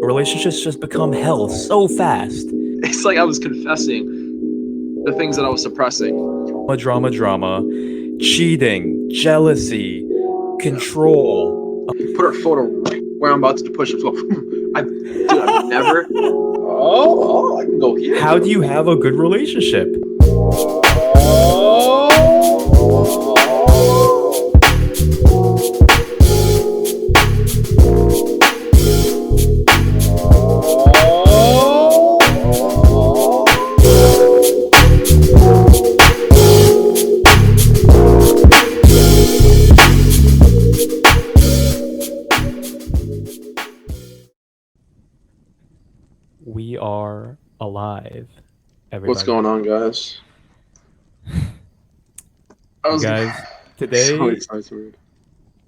relationships just become hell so fast. It's like I was confessing the things that I was suppressing. Drama, cheating, jealousy, Yeah. control. Put our photo where I'm about to push the floor. I've never. Oh, I can go here How do too. you have a good relationship? We are alive, What's everybody. going on, guys? I You was guys, so today excited.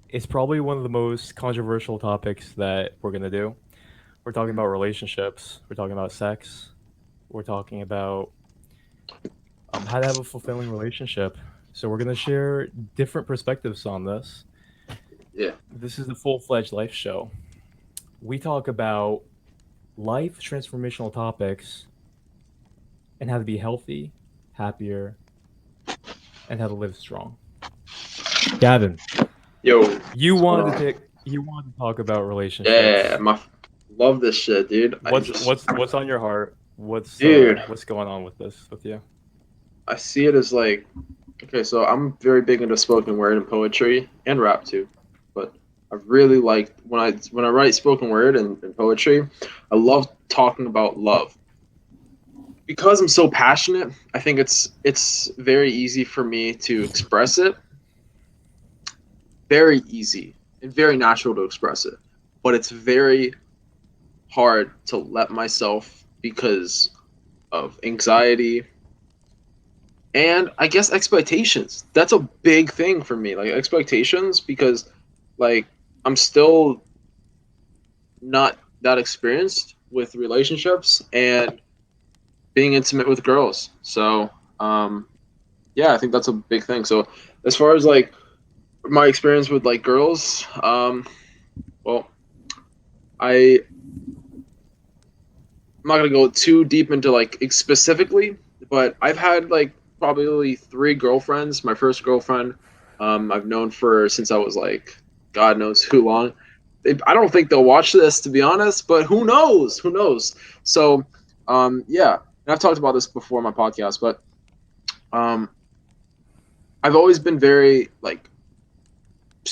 is probably one of the most controversial topics that we're going to do. We're talking about relationships, we're talking about sex, we're talking about how to have a fulfilling relationship. So, we're going to share different perspectives on this. Yeah. This is the full fledged life show. We talk about life transformational topics and how to be healthy, happier, and how to live strong. Gavin, Yo, you what's going wanted to on? take you wanted to talk about Yeah, relationships. love this shit, dude. What's on your heart? Dude, What's going on with this with you? I see it as like, okay, so I'm very big into spoken word and poetry and rap too, but I really like when I write spoken word and poetry, I love talking about love. Because I'm so passionate, I think it's very easy for me to express it. Very easy and very natural to express it. But it's very hard to let myself because of anxiety and I guess expectations. That's a big thing for me. Like expectations because like I'm still not that experienced with relationships and being intimate with girls. So, yeah, I think that's a big thing. So, as far as like my experience with like girls, well, I'm not gonna go too deep into like specifically, but I've had like probably three girlfriends. My first girlfriend, I've known for since I was like God knows who long. I don't think they'll watch this to be honest, but who knows? Who knows? So, yeah, and I've talked about this before in my podcast, but um, I've always been very like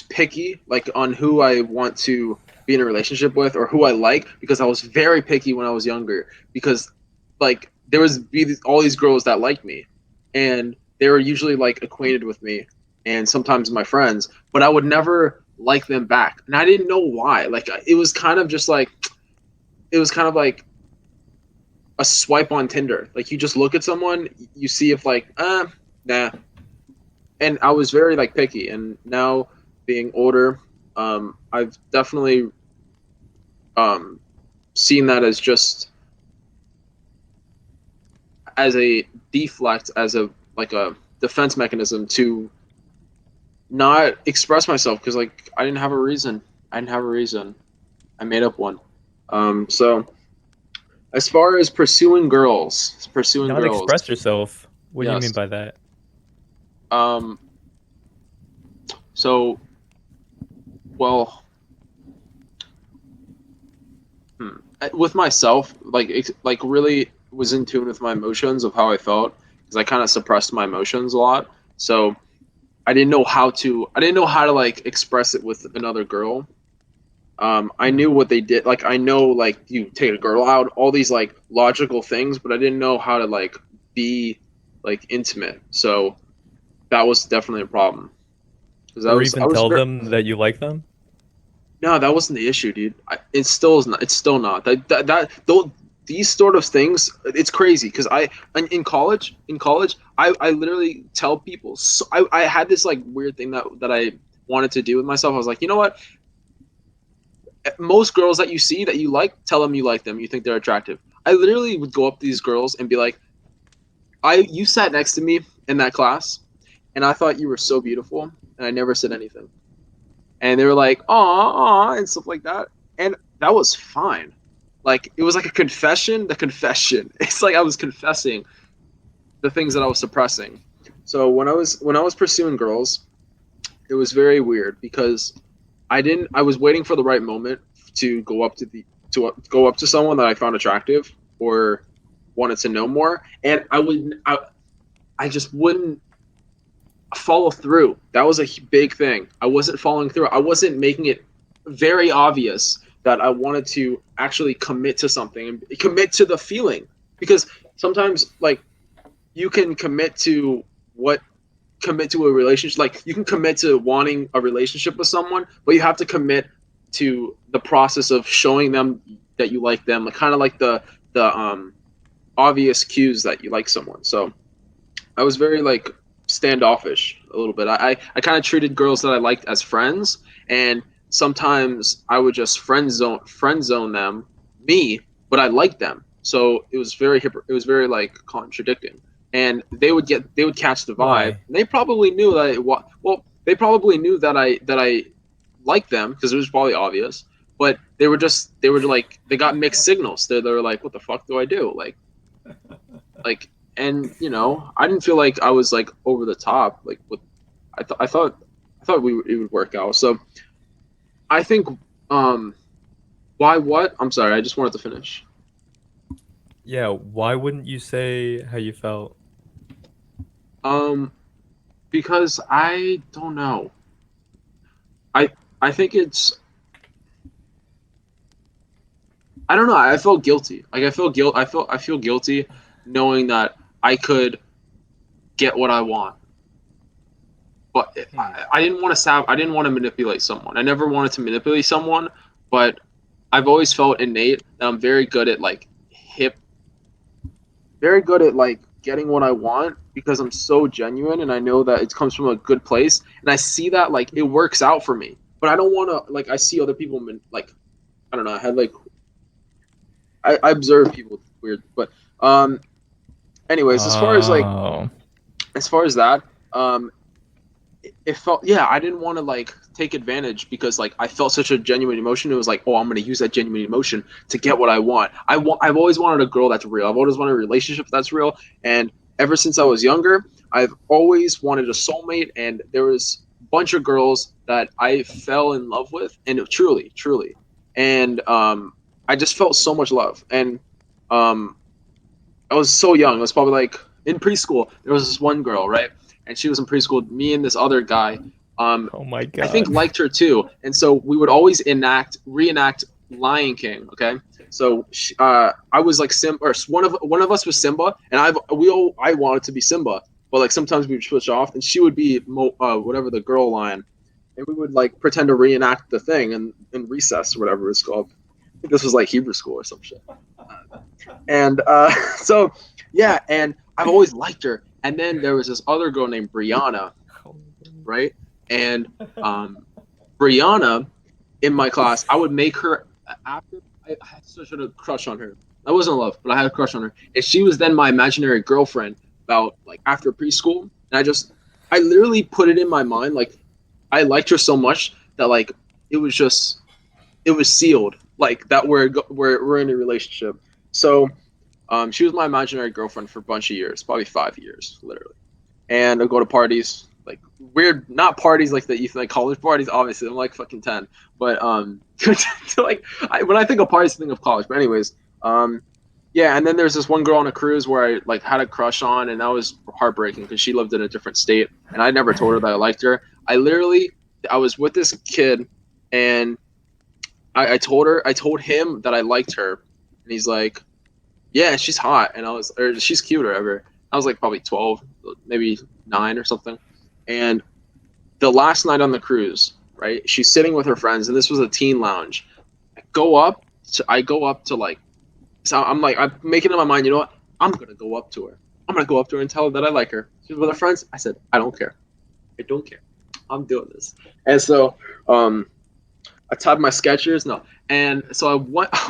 picky, like on who I want to be in a relationship with or who I like, because I was very picky when I was younger. Because like there was all these girls that liked me, and they were usually like acquainted with me, and sometimes my friends, but I would never like them back, and I didn't know why. Like it was kind of just like it was kind of like a swipe on Tinder. Like you just look at someone, you see if like nah, and I was very like picky. And now being older, I've definitely um, seen that as just as a deflect, as a like a defense mechanism to not express myself because like I didn't have a reason. I didn't have a reason. I made up one. So as far as pursuing Not girls, express yourself. What do you mean yes. by that? Um, so well, with myself, like really was in tune with my emotions of how I felt because I kind of suppressed my emotions a lot. So I didn't know how to like express it with another girl. I knew Mhm. what they did. Like I know like you take a girl out, all these like logical things, but I didn't know how to like be like intimate. So that was definitely a problem because Or I even was tell very, them that you like them? no, that wasn't the issue, dude. It still is not. It's still not. That though these sort of things, it's crazy because in college, I literally tell people. So I had this like weird thing that I wanted to do with myself. I was like, you know what? Most girls that you see that you like, tell them you like them. You think they're attractive. I literally would go up to these girls and be like, you sat next to me in that class, and I thought you were so beautiful, and I never said anything. And they were like, "Aw, aw," and stuff like that, and that was fine. Like it was like a confession. The confession. It's like I was confessing the things that I was suppressing. So when I was pursuing girls, it was very weird because I was waiting for the right moment to go up to someone that I found attractive or wanted to know more, and I just wouldn't follow through. That was a big thing. I wasn't following through. I wasn't making it very obvious that I wanted to actually commit to something and commit to the feeling, because sometimes like you can what commit to a relationship. Like you can commit to wanting a relationship with someone, but you have to commit to the process of showing them that you like them, like kind of like the obvious cues that you like someone. So I was very like standoffish a little bit. I kind of treated girls that I liked as friends, and sometimes I would just friend zone them, me, but I liked them. So it was very like contradicting. And they would catch the vibe. Why? And they probably knew that they probably knew that I liked them because it was probably obvious. But they were like they got mixed signals. They were like, what the fuck do I do? Like and I didn't feel like I was like over the top like with I thought it would work out. So I think um why what I'm sorry, I just wanted to finish. Yeah, why wouldn't you say how you felt? um because I don't know. I think it's I don't know. I felt guilty. Like I feel guilty knowing that I could get what I want, but Hmm. I didn't want to I didn't want to manipulate someone. I never wanted to manipulate someone, but I've always felt innate that I'm very good at like hip, very good at like getting what I want because I'm so genuine and I know that it comes from a good place and I see that like it works out for me. But I don't want to like I see other people like I don't know. I had like I observe people weird, but um anyways, Oh. as far as that, um it felt yeah I didn't want to like take advantage because like I felt such a genuine emotion. It was like, oh, I'm going to use that genuine emotion to get what I want. I've always wanted a girl that's real. I've always wanted a relationship that's real, and ever since I was younger I've always wanted a soulmate, and there was a bunch of girls that I fell in love with, and truly, and I just felt so much love. And um I was so young. I was probably like in preschool. There was this one girl, right? And she was in preschool. Me and this other guy, Oh my I think god. liked her too. And so we would always reenact Lion King. Okay, so I was like or one of us was Simba, and I wanted to be Simba, but like sometimes we would switch off, and she would be whatever the girl lion, and we would like pretend to reenact the thing in recess or whatever it's called. I think this was like Hebrew school or some shit. And so yeah, and I've always liked her. And then there was this other girl named Brianna, right? And um, Brianna in my class, I would make her after I had such a crush on her. I wasn't in love, but I had a crush on her, and she was then my imaginary girlfriend about like after preschool. And I literally put it in my mind like I liked her so much that like it was just it was sealed like that we're in a relationship. So she was my imaginary girlfriend for a bunch of years, probably 5 years, literally. And I'd go to parties, like weird, not parties like that you think like college parties. Obviously, I'm like fucking 10, but like when I think of parties, I think of college. But anyways, yeah. And then there's this one girl on a cruise where I like had a crush on, and that was heartbreaking because she lived in a different state, and I never told her that I liked her. I was with this kid, and I told him that I liked her, and he's like, yeah, she's hot, and or she's cute or whatever. I was like probably 12, maybe 9 or something. And the last night on the cruise, right? She's sitting with her friends, and this was a teen lounge. I go up to like, so I'm like, I'm making in my mind, you know what? I'm gonna go up to her. I'm gonna go up to her and tell her that I like her. She's with her friends. I said, I don't care. I don't care. I'm doing this. And so, I tied my Skechers. No, and so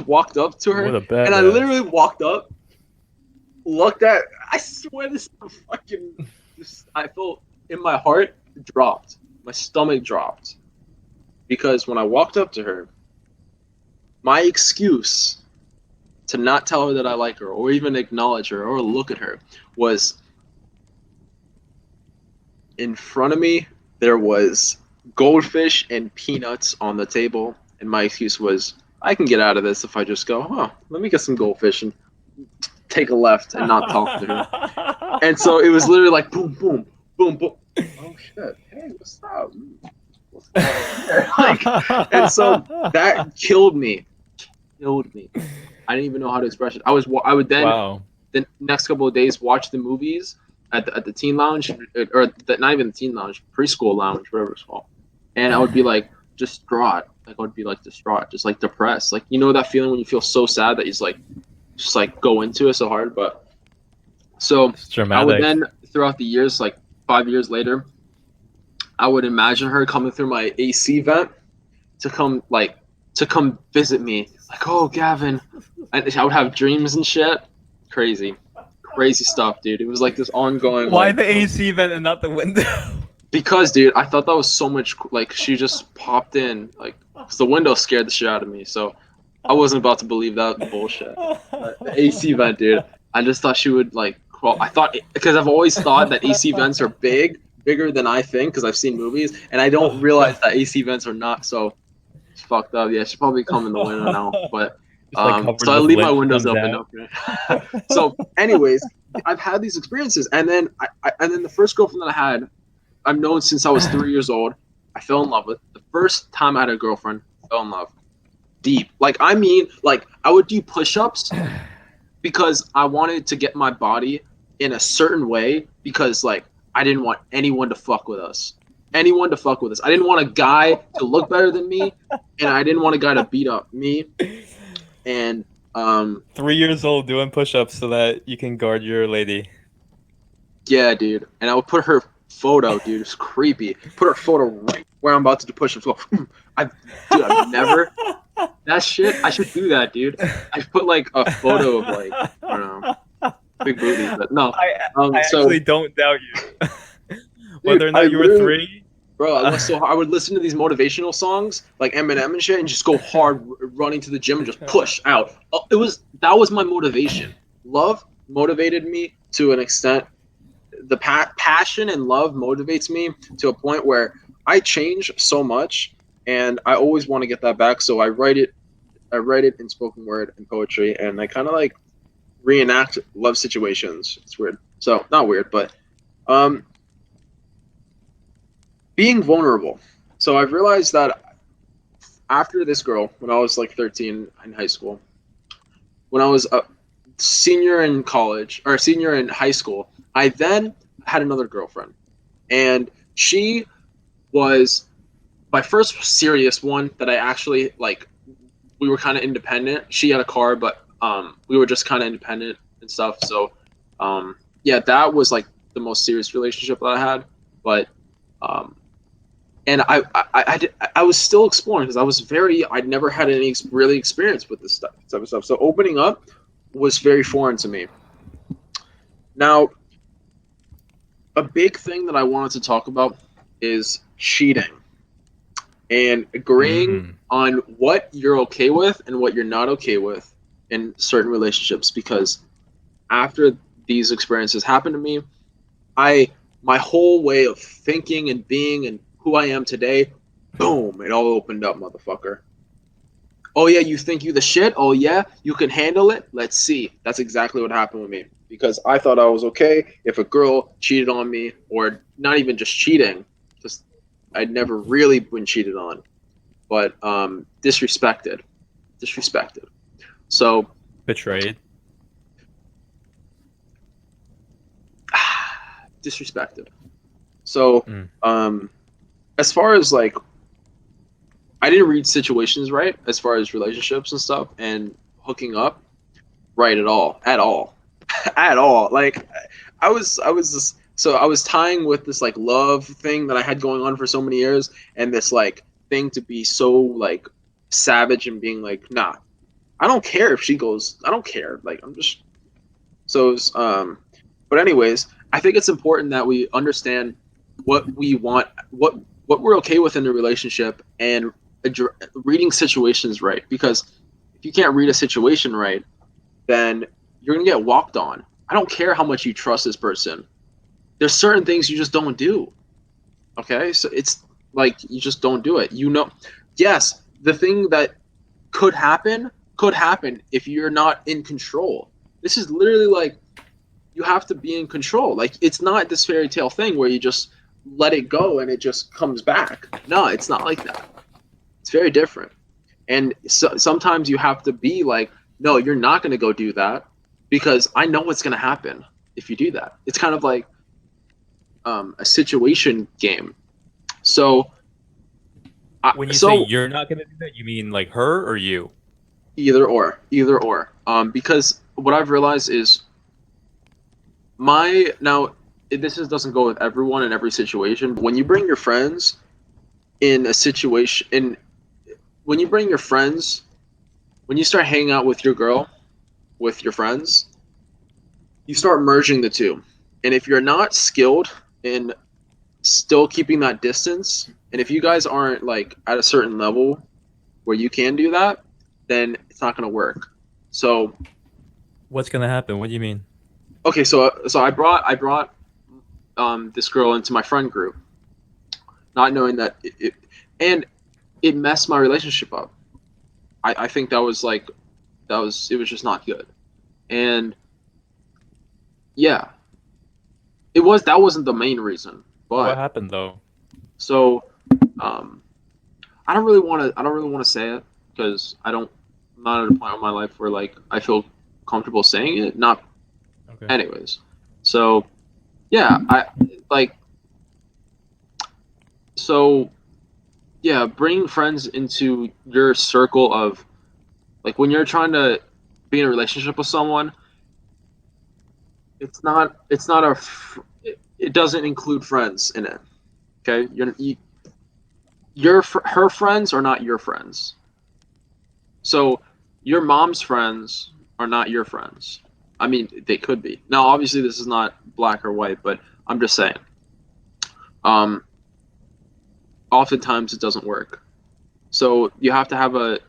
walked up to What her, a and I literally badass. walked up, looked at. I swear this is fucking. I felt in my heart dropped. My stomach dropped because when I walked up to her, my excuse. to not tell her that I like her or even acknowledge her or look at her was in front of me. There was goldfish and peanuts on the table, and my excuse was, I can get out of this if I just go, oh, let me get some goldfish and take a left and not talk to her. And so it was literally like boom, boom, boom, boom. Oh shit! Hey, what's up? What's going on here? Like, and so that killed me. Killed me. I didn't even know how to express it. I would then Wow. the next couple of days watch the movies at the teen lounge or not even the teen lounge, preschool lounge, whatever it's called, and I would be like distraught. Like I would be like distraught, just like depressed. Like you know that feeling when you feel so sad that you just like go into it so hard. But so It's I would dramatic. then throughout the years, like 5 years later, I would imagine her coming through my AC vent to come visit me. Like, oh Gavin, and I would have dreams and shit. Crazy, crazy stuff, dude. It was like this ongoing Why like the AC vent and not the window? because dude, I thought that was so much like she just popped in like 'cause the window scared the shit out of me. So I wasn't about to believe that bullshit. But the AC vent, dude. I just thought she would like crawl. I thought because I've always thought that AC vents are bigger than I think because I've seen movies, and I don't realize that AC vents are not. So it's fucked up. Yeah, she'll probably come in the window now. But Just like so covered I with leave my lint, she windows comes open. out. Okay. So, anyways, I've had these experiences, and then and then the first girlfriend that I had, I've known since I was 3 years old. I fell in love with the first time I had a girlfriend. Fell in love deep. Like I mean, like I would do push-ups because I wanted to get my body in a certain way because like I didn't want anyone to fuck with us. Anyone to fuck with us. I didn't want a guy to look better than me, and I didn't want a guy to beat up me. And 3 years old doing push-ups so that you can guard your lady. yeah, dude. And I would put her photo, dude. It's creepy. Put her photo right where I'm about to do push-ups. So, I've never that shit. I should do that, dude. I put like a photo of like I don't know big booty, but no. I I So actually don't doubt you. dude, Whether or I not you were literally, three. bro, I went so hard. I would listen to these motivational songs like Eminem and shit, and just go hard running to the gym and just push out. That was my motivation. Love motivated me to an extent. The passion and love motivates me to a point where I change so much, and I always want to get that back. So I write it. I write it in spoken word and poetry, and I kind of like reenact love situations. It's weird. So not weird, but um, being vulnerable. So I've realized that after this girl, when I was like 13 in high school, when I was a senior in college or senior in high school, I then had another girlfriend, and she was my first serious one that I actually like. We were kind of independent. She had a car, but we were just kind of independent and stuff. So yeah, that was like the most serious relationship that I had. But um, and I was still exploring because I'd never had any really experience with this type of stuff. So opening up was very foreign to me. Now, a big thing that I wanted to talk about is cheating and agreeing Mm. on what you're okay with and what you're not okay with in certain relationships. Because after these experiences happened to me, I my whole way of thinking and being and who I am today, boom, it all opened up, motherfucker. Oh yeah, you think you the shit? Oh yeah, you can handle it? Let's see. That's exactly what happened with me. Because I thought I was okay if a girl cheated on me, or not even just cheating, just I'd never really been cheated on, but disrespected. Disrespected. So Betrayed. disrespected. So Mm. um as far as like I didn't read situations right as far as relationships and stuff and hooking up right at all. At all. At all. Like I was just so I was tying with this like love thing that I had going on for so many years and this like thing to be so like savage and being like, nah, I don't care if she goes, I don't care. Like I'm just so it was, but anyways, I think it's important that we understand what we want, what we're okay with in a relationship, and reading situations right. Because if you can't read a situation right, then you're gonna get walked on. I don't care how much you trust this person. There's certain things you just don't do. Okay, so it's like you just don't do it. Yes, the thing that could happen if you're not in control. This is literally like you have to be in control. Like it's not this fairy tale thing where you just let it go and it just comes back. No, it's not like that. It's very different. And sometimes you have to be like, no, you're not going to go do that because I know what's going to happen if you do that. It's kind of like a situation game. So, When you say so you're not gonna do that, you mean like her or you? either or. Because what I've realized is my now this doesn't go with everyone in every situation. But when you bring your friends in a situation, in when you bring your friends, when you start hanging out with your girl, with your friends, you start merging the two. And if you're not skilled in still keeping that distance, and if you guys aren't like at a certain level where you can do that, then it's not going to work. So, What's gonna happen? What do you mean? okay, so I brought this girl into my friend group, not knowing that and it messed my relationship up. I think that was like it was just not good. And yeah, that wasn't the main reason, What but happened though? so um I don't really want to say it because I'm not at a point in my life where like I feel comfortable saying it. Not Okay. anyways. So yeah, I like so yeah, bring friends into your circle of like when you're trying to be in a relationship with someone, it's not it doesn't include friends in it. Okay? Her friends are not your friends. So your mom's friends are not your friends. I mean, they could be. Now, obviously, this is not black or white, but I'm just saying. Um, Oftentimes, it doesn't work. So you have to have a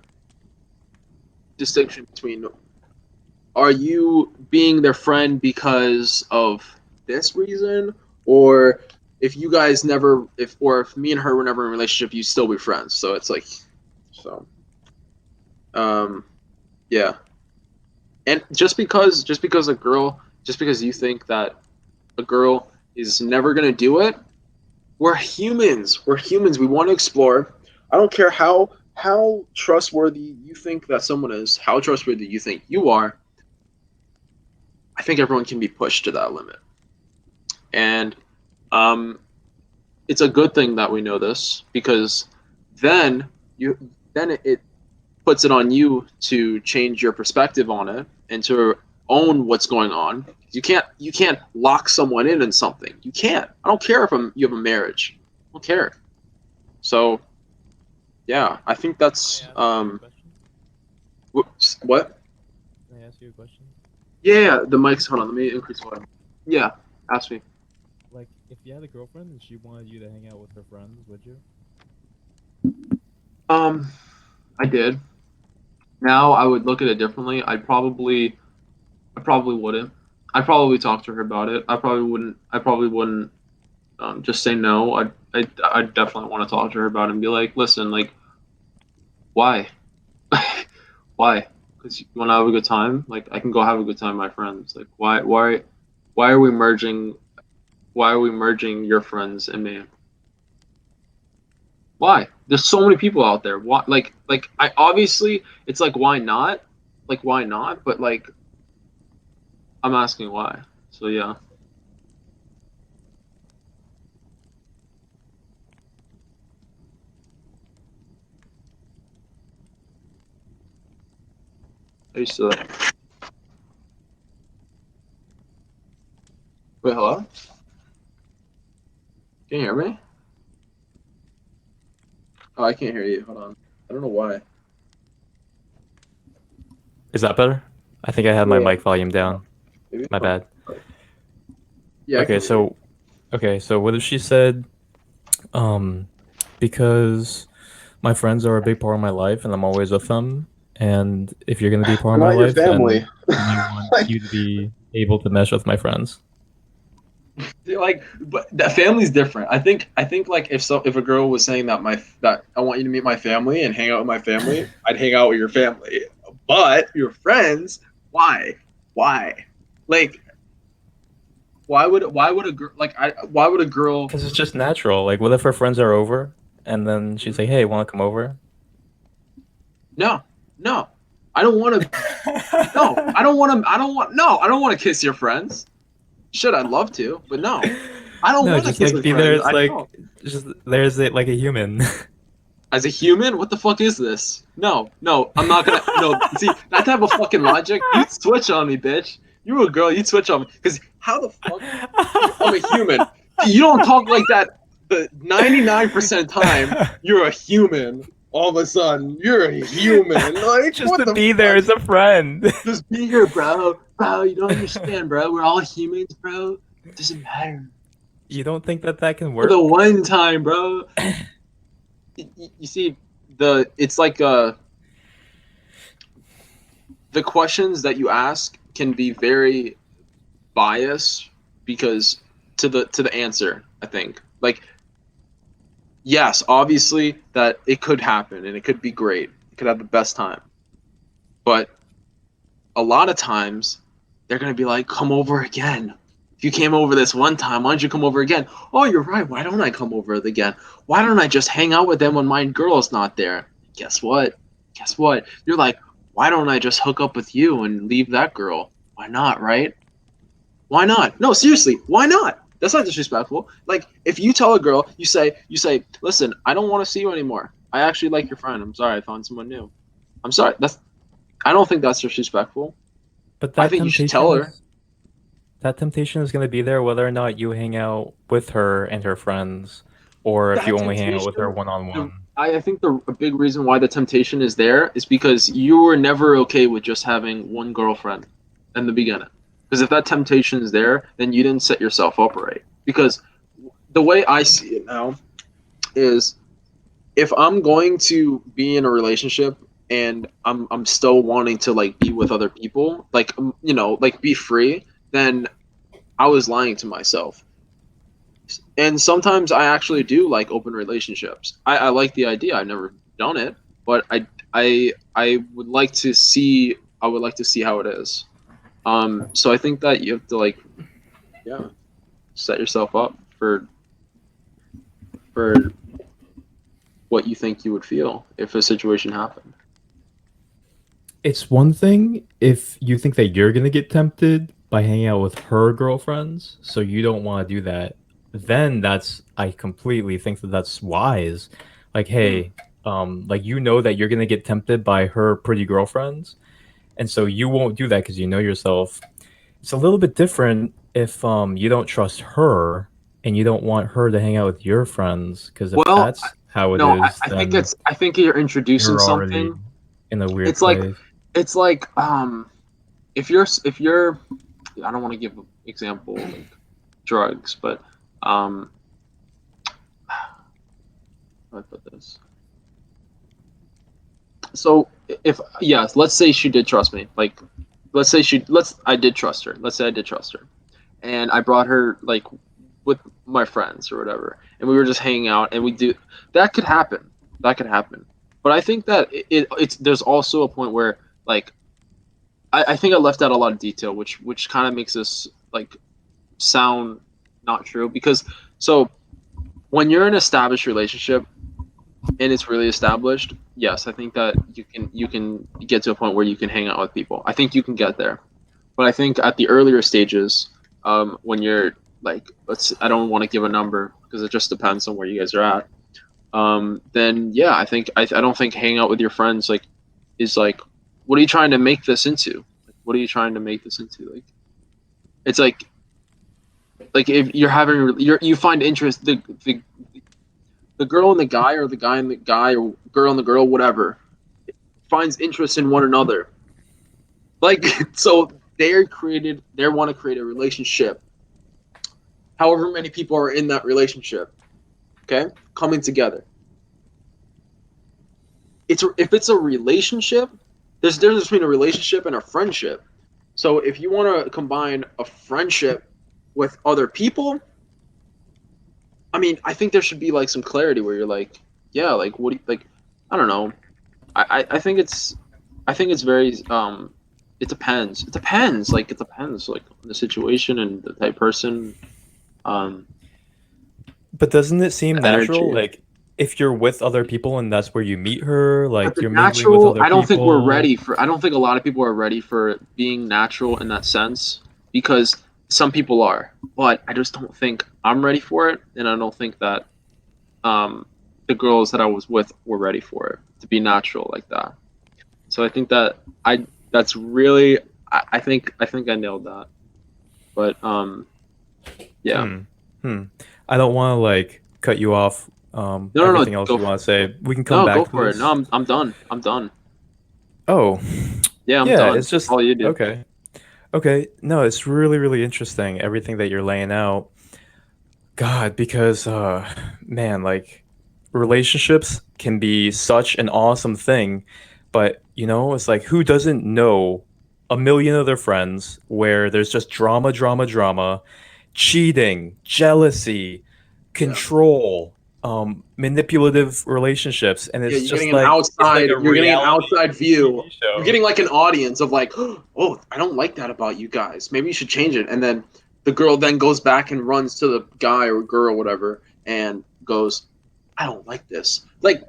distinction between: are you being their friend because of this reason, or if you guys never, if me and her were never in a relationship, you'd still be friends. So it's like, so, um, yeah. And just because you think that a girl is never gonna do it, we're humans. We're humans. We want to explore. I don't care how trustworthy you think that someone is, how trustworthy you think you are. I think everyone can be pushed to that limit, and um, it's a good thing that we know this because then you it puts it on you to change your perspective on it and to own what's going on. You can't lock someone in something. You can't. I don't care if you have a marriage. I don't care. So yeah, I think Can I that's ask you a question? whoops, what? Can I ask you a question? Yeah, yeah, the mic's hold on. Let me increase volume. Yeah, ask me. Like, if you had a girlfriend and she wanted you to hang out with her friends, would you? Um, I did. Now I would look at it differently. I probably wouldn't. I'd probably talk to her about it. I probably wouldn't just say no. I definitely want to talk to her about it and be like, listen, like, why? Why? Because you want to have a good time. Like, I can go have a good time with my friends. Like, why are we merging? Why are we merging your friends and me? Why? There's so many people out there. Why? I obviously it's like why not? Like why not? But like I'm asking why. So yeah, I used to. Wait, hello? Can you hear me? Oh, I can't hear you. Hold on. I don't know why. Is that better? I think I had my Yeah. mic volume Uh, down. maybe it's My my. bad. Yeah, I Okay, can hear you. so what if she said, um, because my friends are a big part of my life and I'm always with them, And if you're gonna be part They're of my not your life, family. then I want Like, you to be able to mesh with my friends. like, but that family's different. I think like if a girl was saying that I want you to meet my family and hang out with my family, I'd hang out with your family. But your friends, why? Why? Like, why would a girl like I why would a girl? Because it's just natural. Like, what if her friends are over, and then she's like, "Hey, want to come over?" No, no, I don't want to. No, I don't want to. I don't want. No, I don't want to kiss your friends. Should I'd love to, but no, I don't No, want to just kiss like your be there. friends. It's I like don't. just there's it like a human. As a human, what the fuck is this? No, no, I'm not gonna. No, see that type of fucking logic. You'd switch on me, bitch. You a girl, you'd switch on me. Because how the fuck? I'm a human. You don't talk like that. The 99% time, you're a human. All of a sudden, you're a human. Like Just what to the be there fuck? as a friend. Just be here, bro. Bro, you don't understand, bro. We're all humans, bro. It doesn't matter. You don't think that that can For the work? one time, bro. You see, it's like the questions that you ask can be very biased because to the answer. I think like yes, obviously that it could happen and it could be great. It could have the best time, but a lot of times they're gonna be like, "Come over again." If you came over this one time, why don't you come over again? Oh, you're right. Why don't I come over again? Why don't I just hang out with them when my girl's not there? Guess what? Guess what? You're like, why don't I just hook up with you and leave that girl? Why not, right? Why not? No, seriously, why not? That's not disrespectful. Like, if you tell a girl, you say, listen, I don't want to see you anymore. I actually like your friend. I'm sorry, I found someone new. I'm sorry. I don't think that's disrespectful. But I think you should tell her. that temptation is going to be there whether or not you hang out with her and her friends, or if That you only hang out with her temptation, one on the, one. I think a big reason why the temptation is there is because you were never okay with just having one girlfriend in the beginning. Because if that temptation is there, then you didn't set yourself up right. Because the way I see it now is if I'm going to be in a relationship and I'm still wanting to like be with other people, like like be free, then I was lying to myself. And sometimes I actually do like open relationships. I like the idea. I've never done it, but I would like to see. I would like to see how it is. So I think that you have to like, yeah, set yourself up for what you think you would feel if a situation happened. It's one thing if you think that you're going to get tempted by hanging out with her girlfriends, so you don't want to do that. Then I completely think that that's wise. Like, Mm. hey, like you know that you're going to get tempted by her pretty girlfriends, and so you won't do that because you know yourself. It's a little bit different if you don't trust her and you don't want her to hang out with your friends, because if Well, that's how it no, is, I think then I think you're introducing you're already something. in a weird It's like place. it's like if you're I don't want to give an example like drugs, but um how do I put this? So if yes, let's say she did trust me. Like let's I did trust her. Let's say I did trust her. And I brought her like with my friends or whatever. And we were just hanging out and we do that could happen. That could happen. But I think that it's there's also a point where like I think I left out a lot of detail which kind of makes this like sound not true because so when you're in an established relationship and it's really established, yes, I think that you can get to a point where you can hang out with people. I think you can get there, but I think at the earlier stages, when you're like, I don't want to give a number because it just depends on where you guys are at. Then yeah, I don't think hanging out with your friends like is like, what are you trying to make this into? Like, what are you trying to make this into? Like, it's like if you're having you find interest the girl and the guy or the guy and the guy or girl and the girl whatever finds interest in one another like so they want to create a relationship however many people are in that relationship, okay, coming together. If it's a relationship there's a difference between a relationship and a friendship. So if you want to combine a friendship with other people, I mean, I think there should be like some clarity where you're like, yeah, like what do you like? I don't know. I think it's very it depends. It depends. Like it depends like on the situation and the type of person, um, But doesn't it seem the natural? energy. Like, if you're with other people and that's where you meet her, But like the you're mingling with natural, other I don't think we're people. ready for. I don't think a lot of people are ready for being natural in that sense because some people are, but I just don't think I'm ready for it, and I don't think that um, the girls that I was with were ready for it to be natural like that. So I think that I that's really I think I nailed that. But yeah. Hmm. Hmm. I don't want to like cut you off. No, Everything else go you want to say, we can come no, go back to for it. No, this. I'm done. I'm done. Oh, Yeah, I'm yeah. done. It's just All you do. okay. Okay. No, it's really, really interesting everything that you're laying out. God, because man, like relationships can be such an awesome thing, but it's like who doesn't know a million of their friends where there's just drama, drama, drama, cheating, jealousy, Yeah. control, manipulative relationships, and Yeah, it's just like a you're getting an reality outside TV view. You're show. getting like an audience of like, oh, I don't like that about you guys. Maybe you should change it. And then the girl then goes back and runs to the guy or girl, whatever, and goes, I don't like this. Like,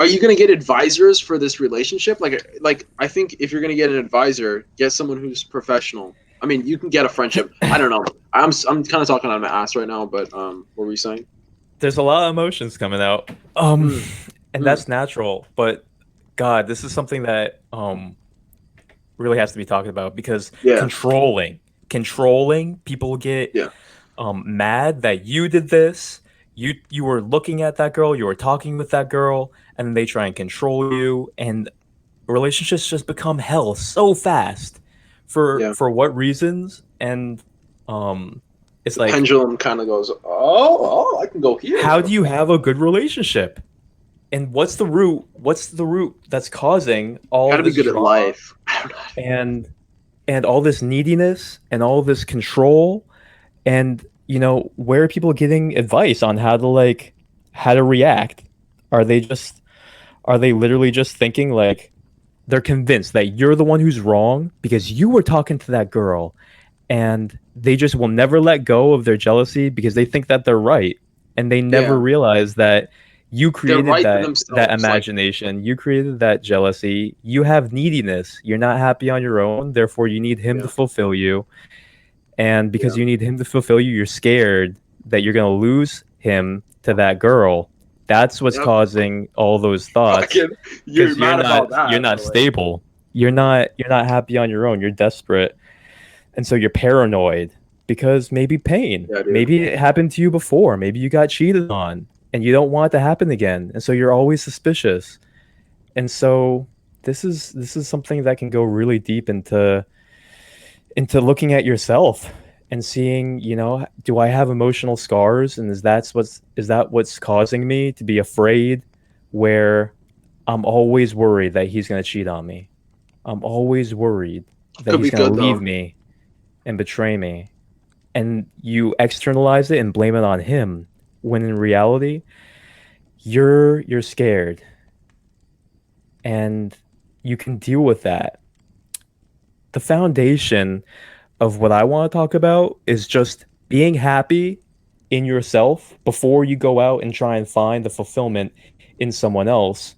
are you gonna get advisors for this relationship? Like I think if you're gonna get an advisor, get someone who's professional. I mean, you can get a friendship. I don't know. I'm kind of talking out of my ass right now, but what were you saying? There's a lot of emotions coming out. Um, Mm, and mm, that's natural, but God, this is something that really has to be talked about because yeah, controlling people get yeah, mad that you did this. You were looking at that girl, you were talking with that girl, and then they try and control you, and relationships just become hell so fast. For yeah. what reasons? And um, it's The like, pendulum kind of goes, oh, I can go how here. do you have a good relationship? And what's the root? What's the root that's causing You all got to be this good at drama life. I don't know. and all this neediness and all this control? And where are people getting advice on how to react? Are they just are they literally just thinking like they're convinced that you're the one who's wrong because you were talking to that girl, and they just will never let go of their jealousy because they think that they're right, and they never Yeah, realize that you they're created right for that themselves. Like, imagination, you created that jealousy, you have neediness, you're not happy on your own, therefore you need him to yeah, fulfill you, and because yeah. you need him to fulfill you, you're scared that you're going to lose him to that girl. That's what's Yep. causing all those thoughts Fucking, you're because mad about you're that, not but like, stable. yeah, You're not happy on your own. You're desperate. And so you're paranoid because maybe pain. yeah, dude. Maybe it happened to you before. Maybe you got cheated on and you don't want it to happen again. And so you're always suspicious. And so this is something that can go really deep into looking at yourself and seeing, do I have emotional scars, and is that what's causing me to be afraid, where I'm always worried that he's going to cheat on me. I'm always worried that Could he's be going to good leave though. me and betray me. And you externalize it and blame it on him when in reality you're scared, and you can deal with that. The foundation of what I want to talk about is just being happy in yourself before you go out and try and find the fulfillment in someone else.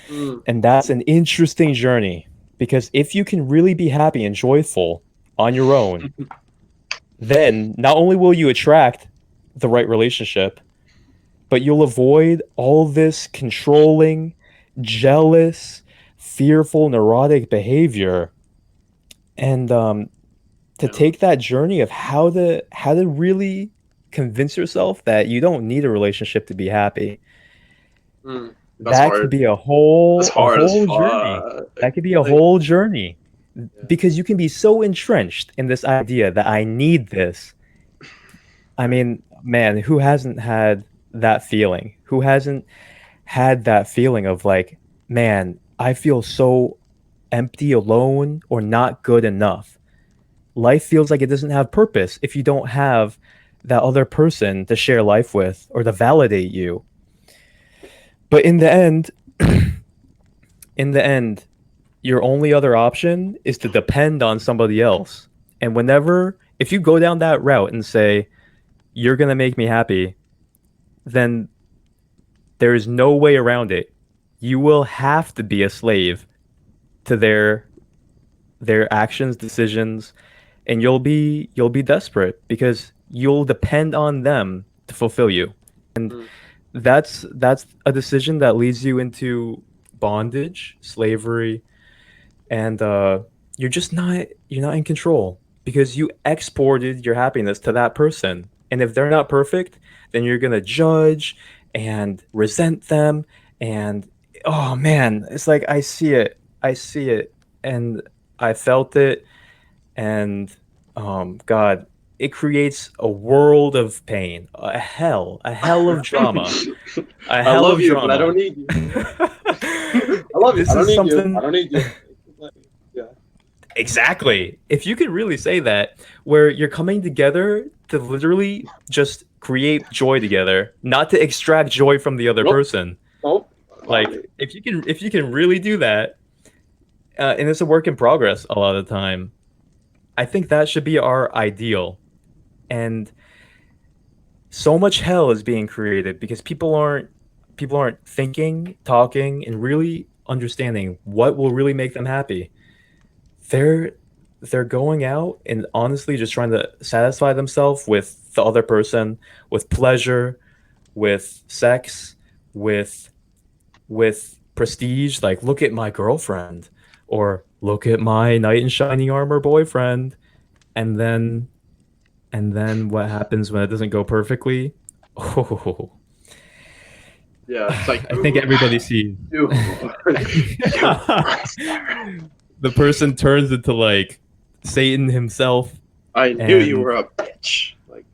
Mm. And that's an interesting journey because if you can really be happy and joyful on your own, then not only will you attract the right relationship, but you'll avoid all this controlling, jealous, fearful, neurotic behavior. And to Yeah. take that journey of how to really convince yourself that you don't need a relationship to be happy, Mm. That's that can hard. be That's a hard as whole journey. fuck. That could be a Like, whole journey yeah. because you can be so entrenched in this idea that I need this. I mean, man, who hasn't had that feeling? Who hasn't had that feeling of like, man, I feel so empty, alone, or not good enough. Life feels like it doesn't have purpose if you don't have that other person to share life with or to validate you. But in the end, your only other option is to depend on somebody else. And whenever, if you go down that route and say, you're going to make me happy, then there is no way around it. You will have to be a slave to their actions, decisions, and you'll be desperate because you'll depend on them to fulfill you. And Mm. that's a decision that leads you into bondage, slavery, and you're not in control because you exported your happiness to that person. And if they're not perfect, then you're gonna judge and resent them. And oh man, it's like I see it, and I felt it, and God, it creates a world of pain, a hell of drama, a I hell love of you, but I drama. don't need you. I love you. I This don't is need you. I something. don't need you. Yeah. Exactly. If you could really say that, where you're coming together to literally just create joy together, not to extract joy from the other Nope. person. Nope. Not Like me. if you can really do that, and it's a work in progress a lot of the time. I think that should be our ideal. And so much hell is being created because people aren't thinking, talking, and really understanding what will really make them happy. they're they're going out and honestly just trying to satisfy themselves with the other person, with pleasure, with sex, with prestige, like look at my girlfriend or look at my knight in shining armor boyfriend. And then and then what happens when it doesn't go perfectly? Oh, Yeah. It's like, I think everybody sees. you, you monster. The person turns into like Satan himself, I knew you and were a bitch. Like,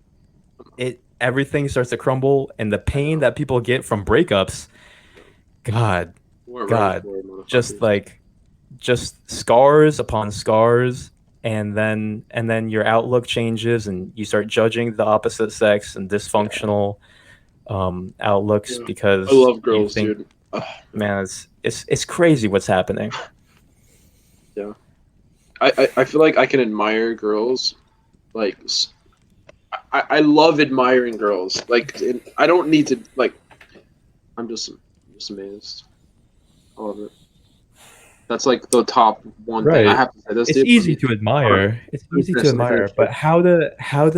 it everything starts to crumble, and the I pain know. that people get from breakups, God, You weren't ready God, for it, just motherfuckers. like just scars upon scars, and then your outlook changes and you start judging the opposite sex and Yeah. dysfunctional outlooks Yeah. I because love you girls, think, dude. Ugh, man. man, it's crazy what's happening. Yeah. I feel like I can admire girls. Like, I love admiring girls. Like, I don't need to, like, I'm just amazed. I love it. That's like the top one thing I Right. have to say. This It's dude. easy to admire. It's Let me easy to finish. Let me admire, finish. but how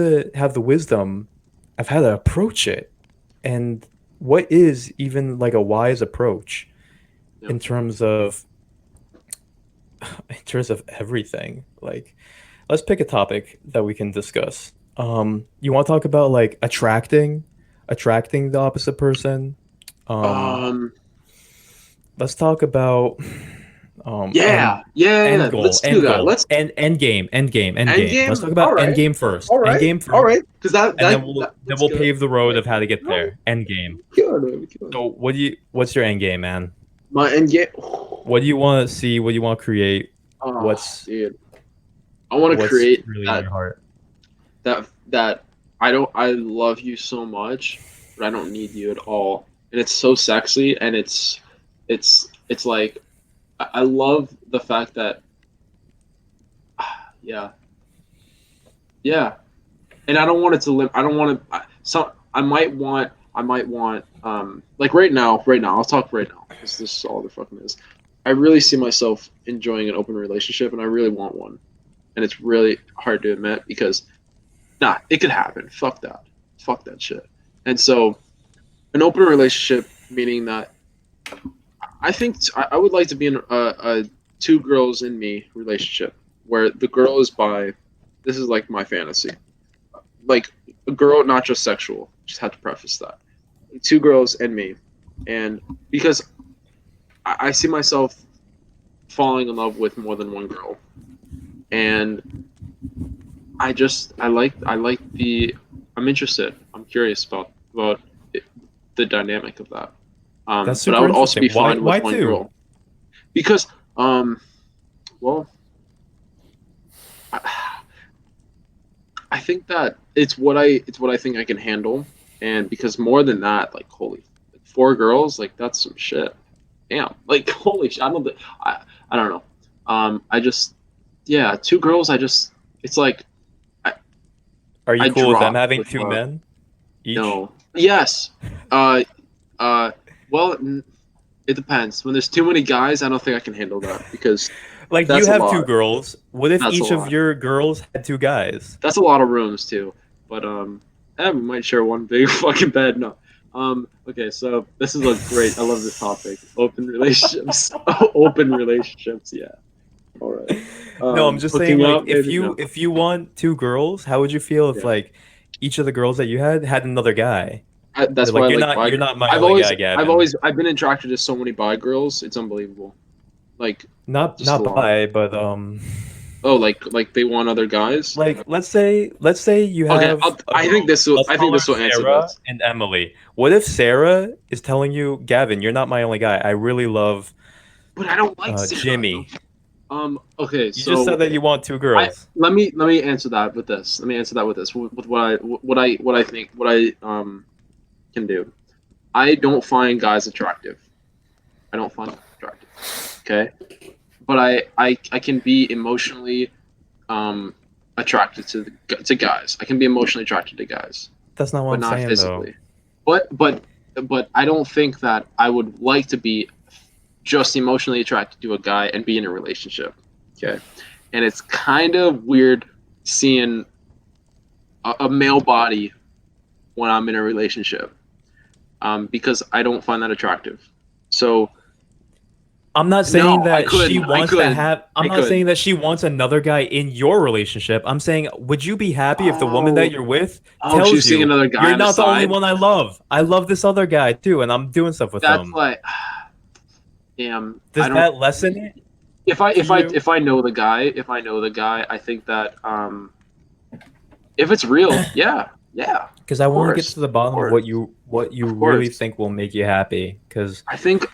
to have the wisdom of how to approach it, and what is even like a wise approach Yeah. in terms of everything. Like, let's pick a topic that we can discuss. You want to talk about like attracting the opposite person? Um, Um. let's talk about Yeah. end Yeah. goal, Let's do end that. goal, Let's end game, end game, end end game. Let's game. talk All about end right. game first. All End right. game All first, right. Because that and that that then that's we'll good. pave the All road right. of how to get No, there. End game. killing it. We're killing it. So what's your end game, man? My end game. What do you want to see? What do you want to create? Oh, What's dude. I want to what's create really in that your heart? that I don't. I love you so much, but I don't need you at all. And it's so sexy, and it's like I love the fact that yeah, yeah, and I don't want it to live. I don't want to. So I might want like right now. I'll talk right now because this is all there fucking is. I really see myself enjoying an open relationship, and I really want one. And it's really hard to admit because nah, it could happen. Fuck that shit. And so an open relationship meaning that I think I would like to be in a two girls in me relationship where the girl is bi. This is like my fantasy. Like a girl, not just sexual. Just have to preface that. Two girls and me, and because I see myself falling in love with more than one girl, and I like the I'm interested. I'm curious about it, the dynamic of that. That's But I super would also interesting. be Why fine with why one two? girl because Well, I, I think that it's what I think I can handle, and because more than that, like holy, like 4 girls, like that's some shit. Damn, like holy shit. I don't know. I just yeah, 2 girls. It's like I Are you I cool with them drop having with two men each? no. Yes. Uh uh. Well, it depends. When there's too many guys, I don't think I can handle that because Like you that's a have two lot. girls. What if That's a each of lot. your girls had two guys? That's a lot of rooms too. But we might share one big fucking bed. No. Okay, so this is a great. I love this topic. Open relationships. Open relationships. Yeah. All right. No, I'm just saying Hooking like up, maybe no. if you want two girls, how would you feel if Yeah. like each of the girls that you had another guy? That's They're why like I like bi. you're not my only guy, Gavin. I've been attracted to so many bi girls. It's unbelievable. Like, just a Not lot. bi, but Oh, like they want other guys. like let's say you Okay, have a I let's think call her this will answer Sarah this. and Emily. What if Sarah is telling you, Gavin, you're not my only guy. I really love But I don't like Sarah. Jimmy. Okay, You just said so that you want two I girls. let me answer that with this. Let me answer that with this. With what I think what I can do. I don't find guys attractive. I don't find them attractive. Okay, but I can be emotionally attracted to guys. I can be emotionally attracted to guys, That's not what but I'm not saying though. physically. But but but I don't think that I would like to be just emotionally attracted to a guy and be in a relationship. Okay, and it's kind of weird seeing a male body when I'm in a relationship, because I don't find that attractive. So I'm not saying no, that she I wants to could, have, I'm I not could. saying that she wants another guy in your relationship. I'm saying, would you be happy if the woman that Oh, you're with oh, tells she's seeing you, another guy you're on the not the only side. one I love? I love this other guy too, and I'm doing stuff with That's them. like, damn. I Does don't. that lessen it to you? If I know the guy, I think that if it's real, yeah, yeah, Because I want to get to the of bottom of course, what you of really course. think will make you happy. Because I think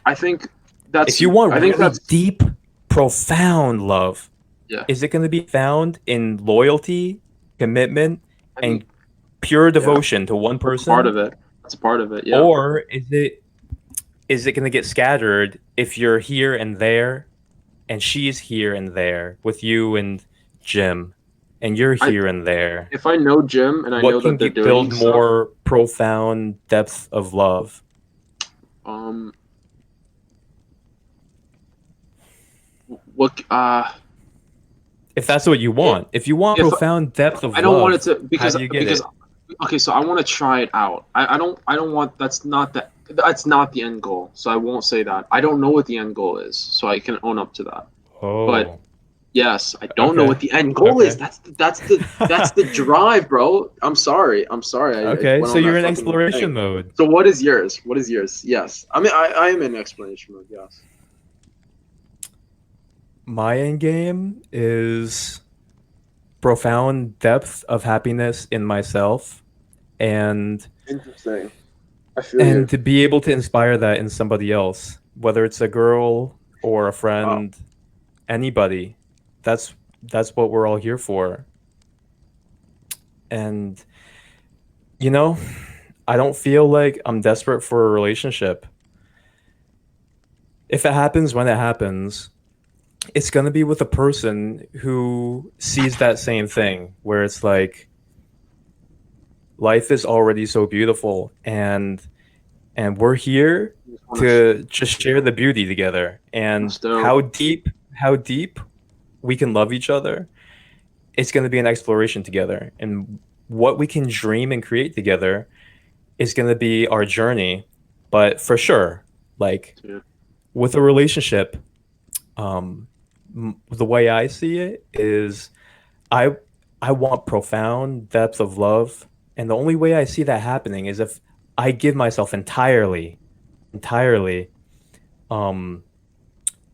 if you want I think really that's deep, profound love, yeah. is it going to be found in loyalty, commitment, I mean, and pure yeah, devotion to one that's a part person? of it. That's a part of it. Yeah. Or is it going to get scattered if you're here and there and she's here and there with you and Jim and you're I here and there? if I know Jim and I What know can that they're build doing stuff, more profound depth of love? um, what If that's what you it, want. If you want if profound depth of I don't want it love, to how do you get because it? okay, so I want to try it out. I don't want that's not the end goal. So I won't say that. I don't know what the end goal is, so I can own up to that. But Oh, yes, I don't know what okay. the end goal is. Okay. That's the drive, bro. I'm sorry. I Okay, went so on you're that in fucking thing. exploration mode. So what is yours? What is yours? Yes. I mean I am in explanation mode, yes. My end game is profound depth of happiness in myself and Interesting. I feel you. to be able to inspire that in somebody else, whether it's a girl or a Wow. friend, anybody. That's that's what we're all here for. And you know, I don't feel like I'm desperate for a relationship. If it happens when it happens, it's going to be with a person who sees that same thing where it's like life is already so beautiful and we're here Just want to to just share the beauty together and that's dope. how deep we can love each other. It's going to be an exploration together, and what we can dream and create together is going to be our journey. But for sure, like Yeah. with a relationship, the way I see it is I I want profound depth of love, and the only way I see that happening is if I give myself entirely. Um,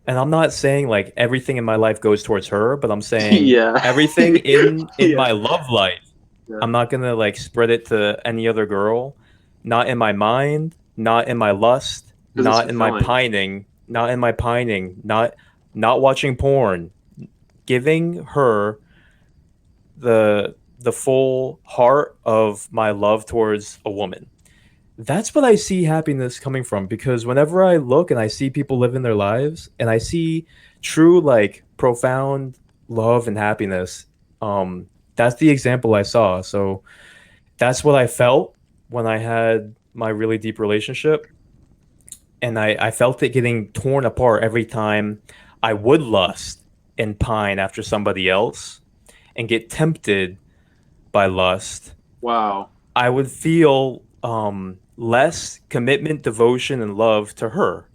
and I'm not saying like everything in my life goes towards her, but I'm saying Yeah. everything in Yeah. my love life. Yeah. I'm not gonna like spread it to any other girl, not in my mind, not in my lust, Because it's not in my fulfilling. pining, not watching porn, giving her the full heart of my love towards a woman. That's what I see happiness coming from, because whenever I look and I see people living their lives and I see true, like, profound love and happiness, that's the example I saw. So that's what I felt when I had my really deep relationship. And I felt it getting torn apart every time I would lust and pine after somebody else and get tempted by lust. Wow. I would feel less commitment, devotion, and love to her,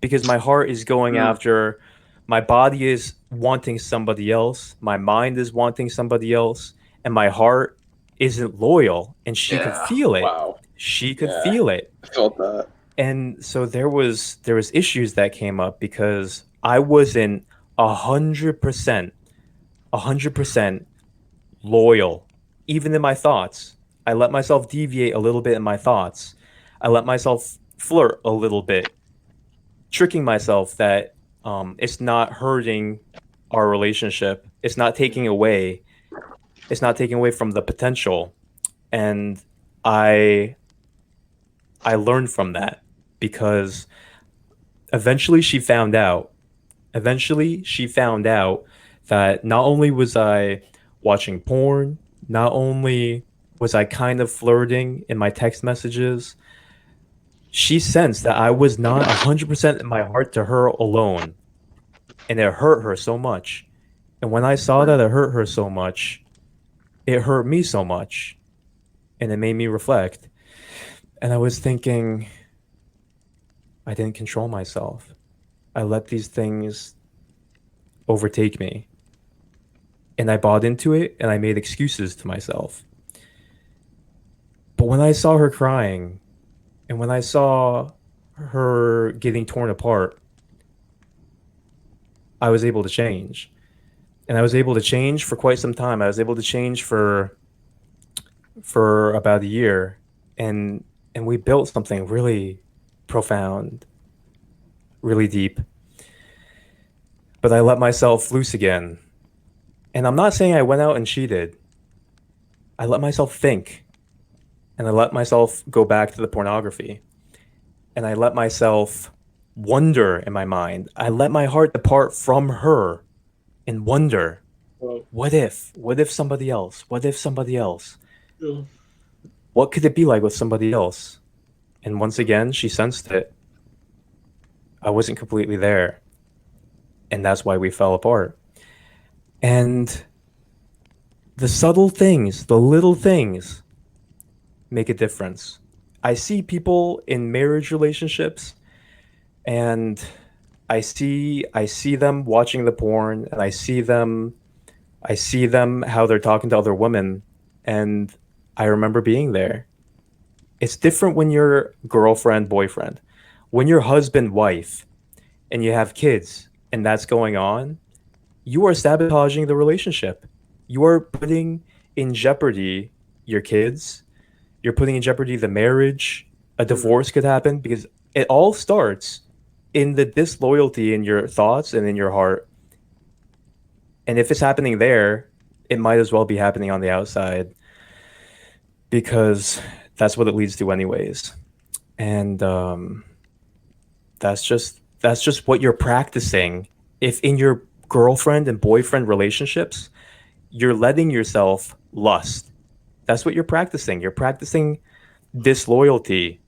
because my heart is going Mm, after, my body is wanting somebody else, my mind is wanting somebody else, and my heart isn't loyal. And she could yeah. feel it. Wow. She could Yeah. feel it. I felt that. And so there was issues that came up because I wasn't 100%, 100% loyal, even in my thoughts. I let myself deviate a little bit in my thoughts. I let myself flirt a little bit, tricking myself that it's not hurting our relationship. It's not taking away. It's not taking away from the potential. And I I learned from that, because eventually she found out. Eventually she found out that not only was I watching porn, not only was I kind of flirting in my text messages, she sensed that I was not 100% in my heart to her alone. And it hurt her so much. And when I saw that it hurt her so much, it hurt me so much. And it made me reflect. And I was thinking, I didn't control myself. I let these things overtake me. And I bought into it and I made excuses to myself. But when I saw her crying and when I saw her getting torn apart, I was able to change. And I was able to change for quite some time. I was able to change for about a year, and we built something really profound, really deep. But I let myself loose again. And I'm not saying I went out and cheated. I let myself think, and I let myself go back to the pornography, and I let myself wonder in my mind. I let my heart depart from her and wonder, Wow. what if? What if somebody else? What if somebody else? Yeah. What could it be like with somebody else? And once again, she sensed it. I wasn't completely there. And that's why we fell apart. And the subtle things, the little things, make a difference. I see people in marriage relationships, and I see them watching the porn, and I see them how they're talking to other women, and I remember being there. It's different when you're girlfriend, boyfriend. When you're husband, wife, and you have kids, and that's going on, you are sabotaging the relationship. You are putting in jeopardy your kids. You're putting in jeopardy the marriage. A Mm, divorce could happen, because it all starts in the disloyalty in your thoughts and in your heart. And if it's happening there, it might as well be happening on the outside, because that's what it leads to anyways. And that's just what you're practicing. If in your girlfriend and boyfriend relationships, you're letting yourself lust, that's what you're practicing. You're practicing disloyalty.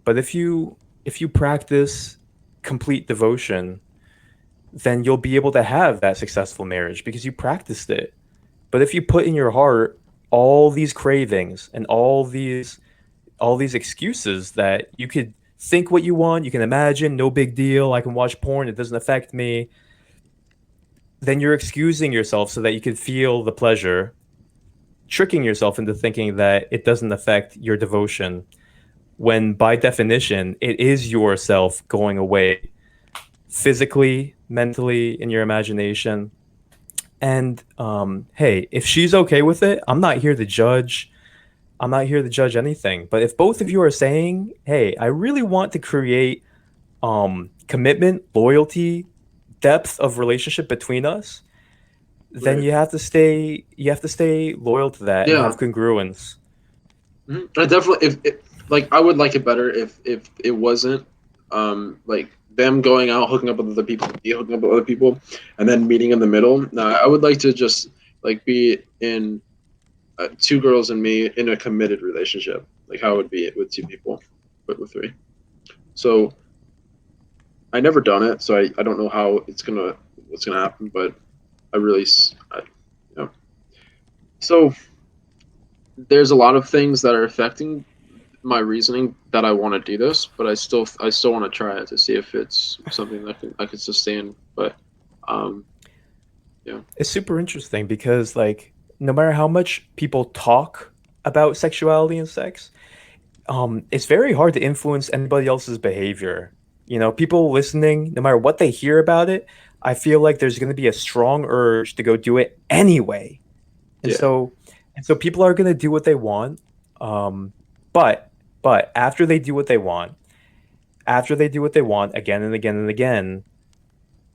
But if you practice complete devotion, then you'll be able to have that successful marriage because you practiced it. But if you put in your heart all these cravings and all these excuses that you could think what you want, you can imagine, no big deal, I can watch porn, it doesn't affect me, then you're excusing yourself so that you can feel the pleasure, tricking yourself into thinking that it doesn't affect your devotion, when by definition, it is yourself going away physically, mentally, in your imagination. And hey, if she's okay with it, I'm not here to judge. I'm not here to judge anything. But if both of you are saying, "Hey, I really want to create commitment, loyalty, depth of relationship between us," then Right. you have to stay loyal to that and Yeah. have congruence. I definitely, if it, like, I would like it better if it wasn't like them going out hooking up with other people, me hooking up with other people, and then meeting in the middle. No, I would like to just like be in two girls and me in a committed relationship, like how it would be with two people, but with three. So I never done it, so I don't know how what's gonna happen, but I really, you know. So there's a lot of things that are affecting my reasoning that I want to do this, but I still want to try it to see if it's something that I can sustain. But um, yeah, It's super interesting because like no matter how much people talk about sexuality and sex, it's very hard to influence anybody else's behavior. You know, people listening, no matter what they hear about it, I feel like there's going to be a strong urge to go do it anyway. And yeah, so and so people are going to do what they want. Um, but after they do what they want, after they do what they want again and again and again,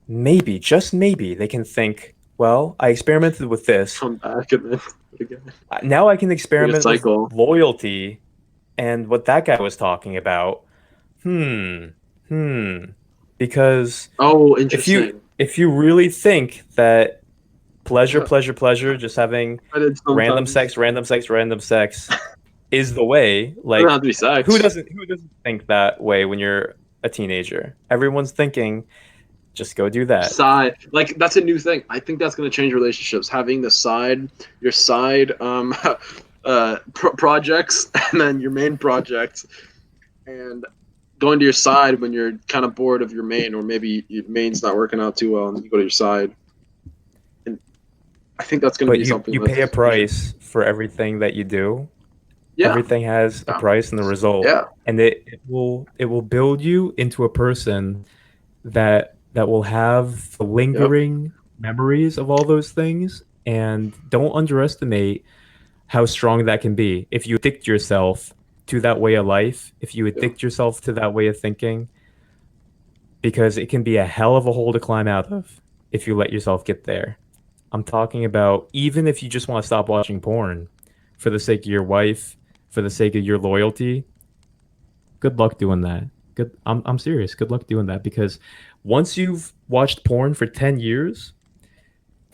maybe, just maybe, they can think, well, I experimented with this. come back and then again, Now I can like a experiment with cycle. loyalty and what that guy was talking about. Hmm. Hmm. Because Oh, if you interesting. really think that pleasure, Yeah, pleasure, pleasure, just having I did random sometimes. sex, random sex, random sex is the way, It doesn't have like to be sex. who doesn't think that way when you're a teenager? Everyone's thinking, just go do that. Side, like that's a new thing. I think that's going to change relationships. Having your side projects, and then your main project, and going to your side when you're kind of bored of your main, or maybe your main's not working out too well, and you go to your side. And I think that's going to But be something you pay a that's we should. price for everything that you do. Yeah, Everything has a yeah, price and a result, yeah, and it will build you into a person that will have the yep, lingering memories of all those things. And don't underestimate how strong that can be if you addict yourself to that way of life, if you yeah, addict yourself to that way of thinking, because it can be a hell of a hole to climb out of if you let yourself get there. I'm talking about even if you just want to stop watching porn for the sake of your wife, for the sake of your loyalty, good luck doing that. I'm serious. Good luck doing that because once you've watched porn for 10 years,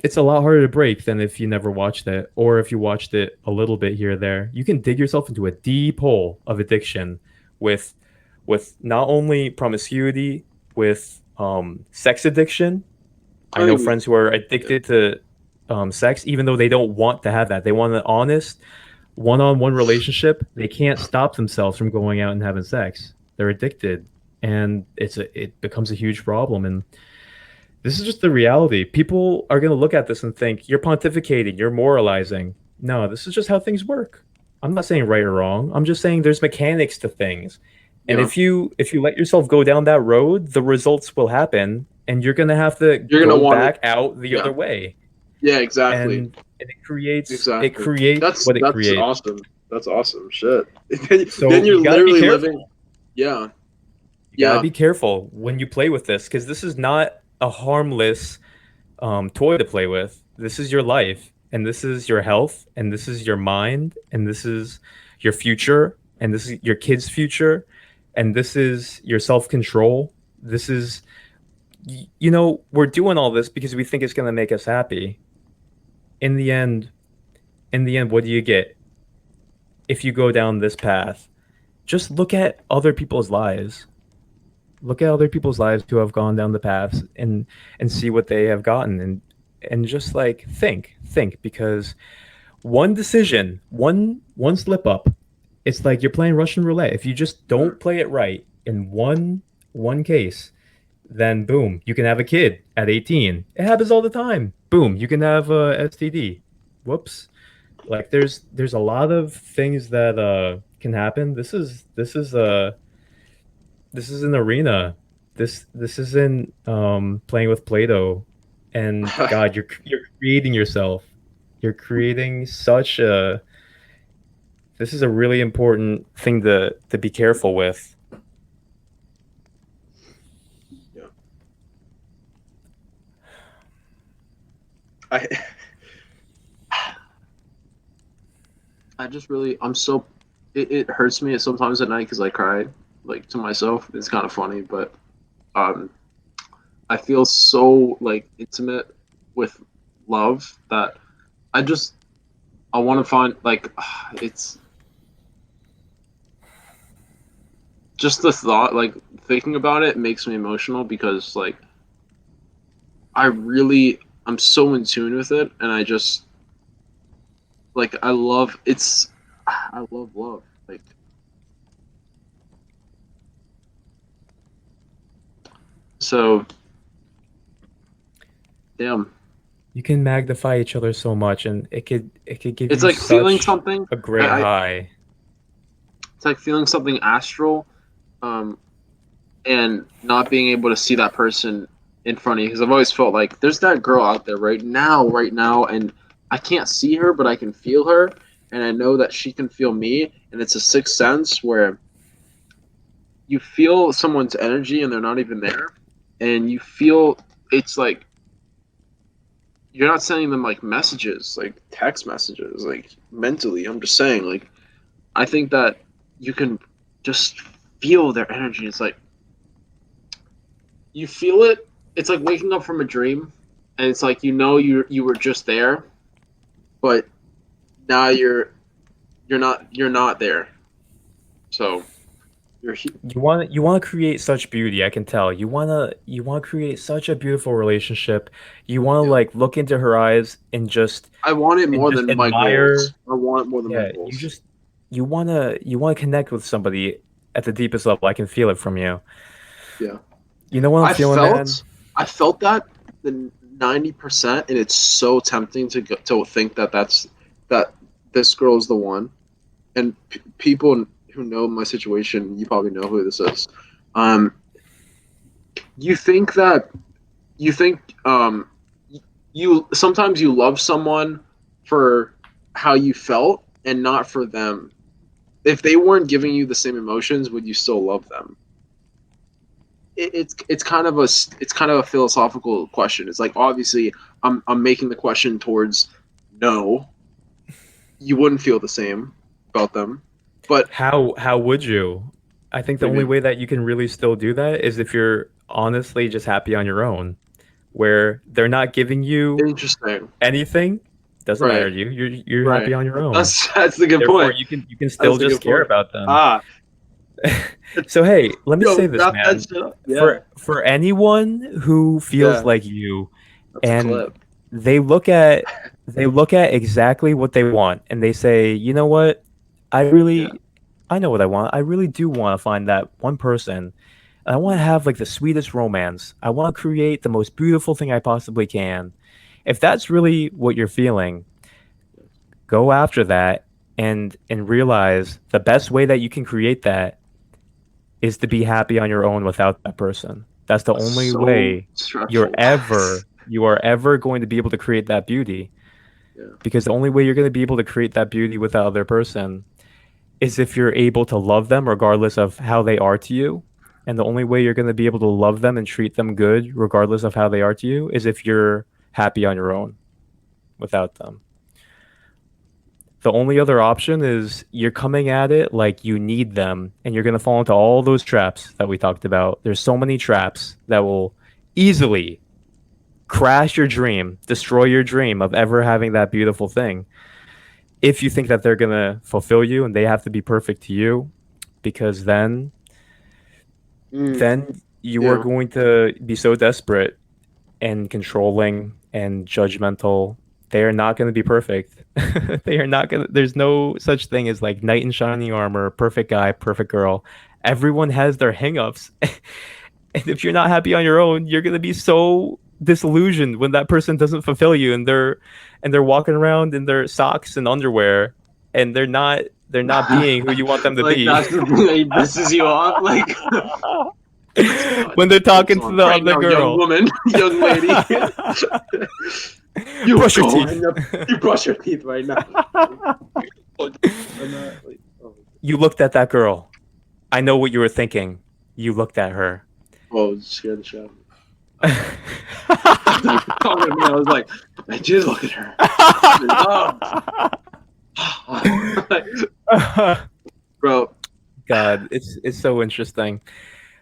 it's a lot harder to break than if you never watched it or if you watched it a little bit here or there. You can dig yourself into a deep hole of addiction with not only promiscuity, with sex addiction. I I know think we, friends who are yeah, addicted to sex, even though they don't want to have that. They want an honest one-on-one relationship. They can't stop themselves from going out and having sex. They're addicted, and it becomes a huge problem. And this is just the reality. People are going to look at this and think you're pontificating, you're moralizing. No, this is just how things work. I'm not saying right or wrong. I'm just saying there's mechanics to things. And yeah. if you let yourself go down that road, the results will happen and you're going to have to You're gonna go want to, back out the yeah, other way. yeah, exactly, And it exactly. creates what it That's creates. awesome. That's awesome. Shit. Then So you're you got to be literally living. careful. Yeah, You got to yeah, be careful when you play with this because this is not a harmless toy to play with. This is your life, and this is your health, and this is your mind, and this is your future, and this is your kids' future, and this is your self control. This is, you know, we're doing all this because we think it's going to make us happy. In the end, what do you get if you go down this path? Just look at other people's lives. Look at other people's lives who have gone down the paths and see what they have gotten and just like think because one decision, one slip up, it's like you're playing Russian roulette. If you just mm, don't play it right in one case, then boom, you can have a kid at 18. It happens all the time. Boom, you can have a STD. Whoops. Like there's a lot of things that can happen. This is an arena. This isn't playing with Play-Doh. And God, you're creating yourself. You're creating such a this is a really important thing to be careful with. yeah. I I just really I'm so it hurts me sometimes at night because I cry like to myself. It's kind of funny, but um I feel so like intimate with love that I just I want to find like it's just the thought like thinking about it makes me emotional because like I'm so in tune with it and I just like I love it's I love love like so damn. You can magnify each other so much, and it could give It's you like feeling such something. a great I high. it's like feeling something astral, um, and not being able to see that person in front of you. Because I've always felt like there's that girl out there right now, and I can't see her, but I can feel her, and I know that she can feel me, and it's a sixth sense where you feel someone's energy and they're not even there, and you feel it's like you're not sending them like messages, like text messages, like mentally. I'm just saying, like I think that you can just feel their energy. It's like you feel it. It's like waking up from a dream, and it's like you were just there, but now you're not there. So you're You want to create such beauty, I can tell. You want to create such a beautiful relationship. You want to yeah. like look into her eyes and just I want it more than my goals. admire. I want it more than my Yeah, goals. you want to connect with somebody at the deepest level. I can feel it from you. Yeah. You know what I'm I feeling, man? felt I felt that the 90%, and it's so tempting to think that that this girl's the one. And people who know my situation, you probably know who this is. Um, you think that you think you sometimes you love someone for how you felt and not for them. If they weren't giving you the same emotions, would you still love them? It's kind of a philosophical question. It's like obviously I'm making the question towards no, you wouldn't feel the same about them, but How would you? I think the only maybe way that you can really still do that is if you're honestly just happy on your own, where they're not giving you interesting. anything, doesn't Right, matter to you. You're right. happy on your own. That's the good Therefore, point. you can still That's the just good care point. about them. Ah, So hey, let me yo, say this, wrap that man. shit up. Yeah, For anyone who feels yeah. like you That's a and clip. they look at they look at exactly what they want and they say, "You know what? Yeah. I know what I want. I really do want to find that one person. And I want to Mm. have like the sweetest romance. I want to create the most beautiful thing I possibly can." If that's really what you're feeling, go after that and realize the best way that you can create that is to be happy on your own without that person. That's the only So way stressful. you are ever going to be able to create that beauty. Yeah. Because the only way you're going to be able to create that beauty with that other person is if you're able to love them regardless of how they are to you. And the only way you're going to be able to love them and treat them good regardless of how they are to you is if you're happy on your own without them. The only other option is you're coming at it like you need them and you're going to fall into all those traps that we talked about. There's so many traps that will easily crash your dream, destroy your dream of ever having that beautiful thing. If you think that they're going to fulfill you and they have to be perfect to you, because Mm, then you are yeah. going to be so desperate and controlling and judgmental. They are not going to be perfect. They are not going to, there's no such thing as like knight in shining armor, perfect guy, perfect girl. Everyone has their hangups. And if you're not happy on your own, you're going to be so disillusioned when that person doesn't fulfill you and they're walking around in their socks and underwear and they're not being who you want them to Like be. that's the thing that pisses you off. Like, let's When they're focus talking to on the right other now, young girl. woman, young lady. You Brush your go teeth. and you brush your teeth right now. I'm not like, oh, You looked at that girl. I know what you were thinking. You looked at her. oh, scared the shit out of me. Like talking to me, I was like, I did look at her. Bro, God, it's so interesting.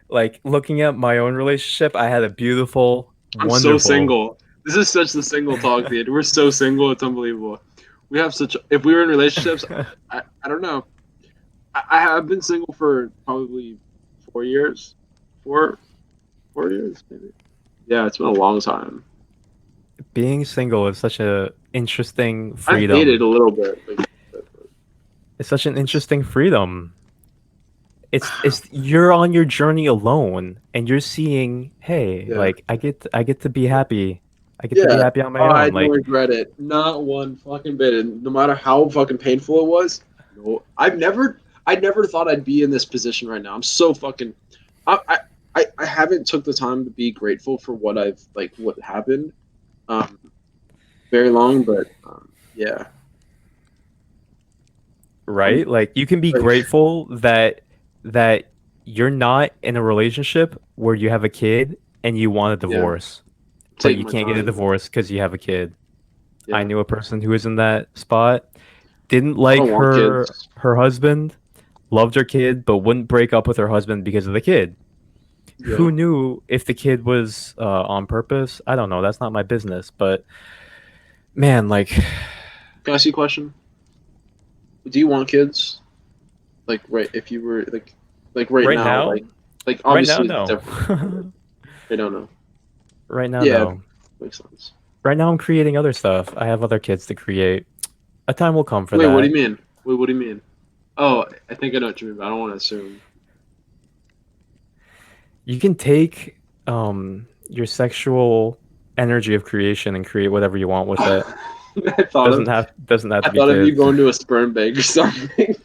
Like looking at my own relationship, I had a beautiful, I'm so wonderful. single. This is such the single talk, dude. We're so single. It's unbelievable. We have such. If we were in relationships, I don't know. I have been single for probably 4 years, four 4 years maybe. Yeah, it's been a long time. Being single is such a interesting I've dated freedom. a little bit. Like, It's such an it's, interesting freedom. It's you're on your journey alone and you're seeing, hey, yeah, like I get to be happy. I get to be yeah. happy on my Oh, I own. don't Like, regret it. Not one fucking bit. And no matter how fucking painful it was, no, I never thought I'd be in this position right now. I'm so fucking. I haven't took the time to be grateful for what I've like what happened. Um, very long, but yeah, I'm right? Like you can be like, grateful that you're not in a relationship where you have a kid and you want a yeah, divorce, but take you my can't get a time. divorce because you have a kid. I Yeah, knew a person who was in that spot, didn't I like don't want kids. her husband, loved her kid, but wouldn't break up with her husband because of the kid. Yeah, Who knew if the kid was on purpose? I don't know. That's not my business. But man, like can I ask you a question? Do you want kids? Like, right? If you were like right right now, now, like right now, obviously it's no. different. But, like, I don't know. Right now, Yeah, no. makes sense. Right now, I'm creating other stuff. I have other kids to create. A time will come for Wait, what do you that. mean? Wait, what do you mean? Oh, I think I know what you mean, but I don't want to assume. You can take your sexual energy of creation and create whatever you want with it. Doesn't have I to be thought of you kids. going to a sperm bank or something.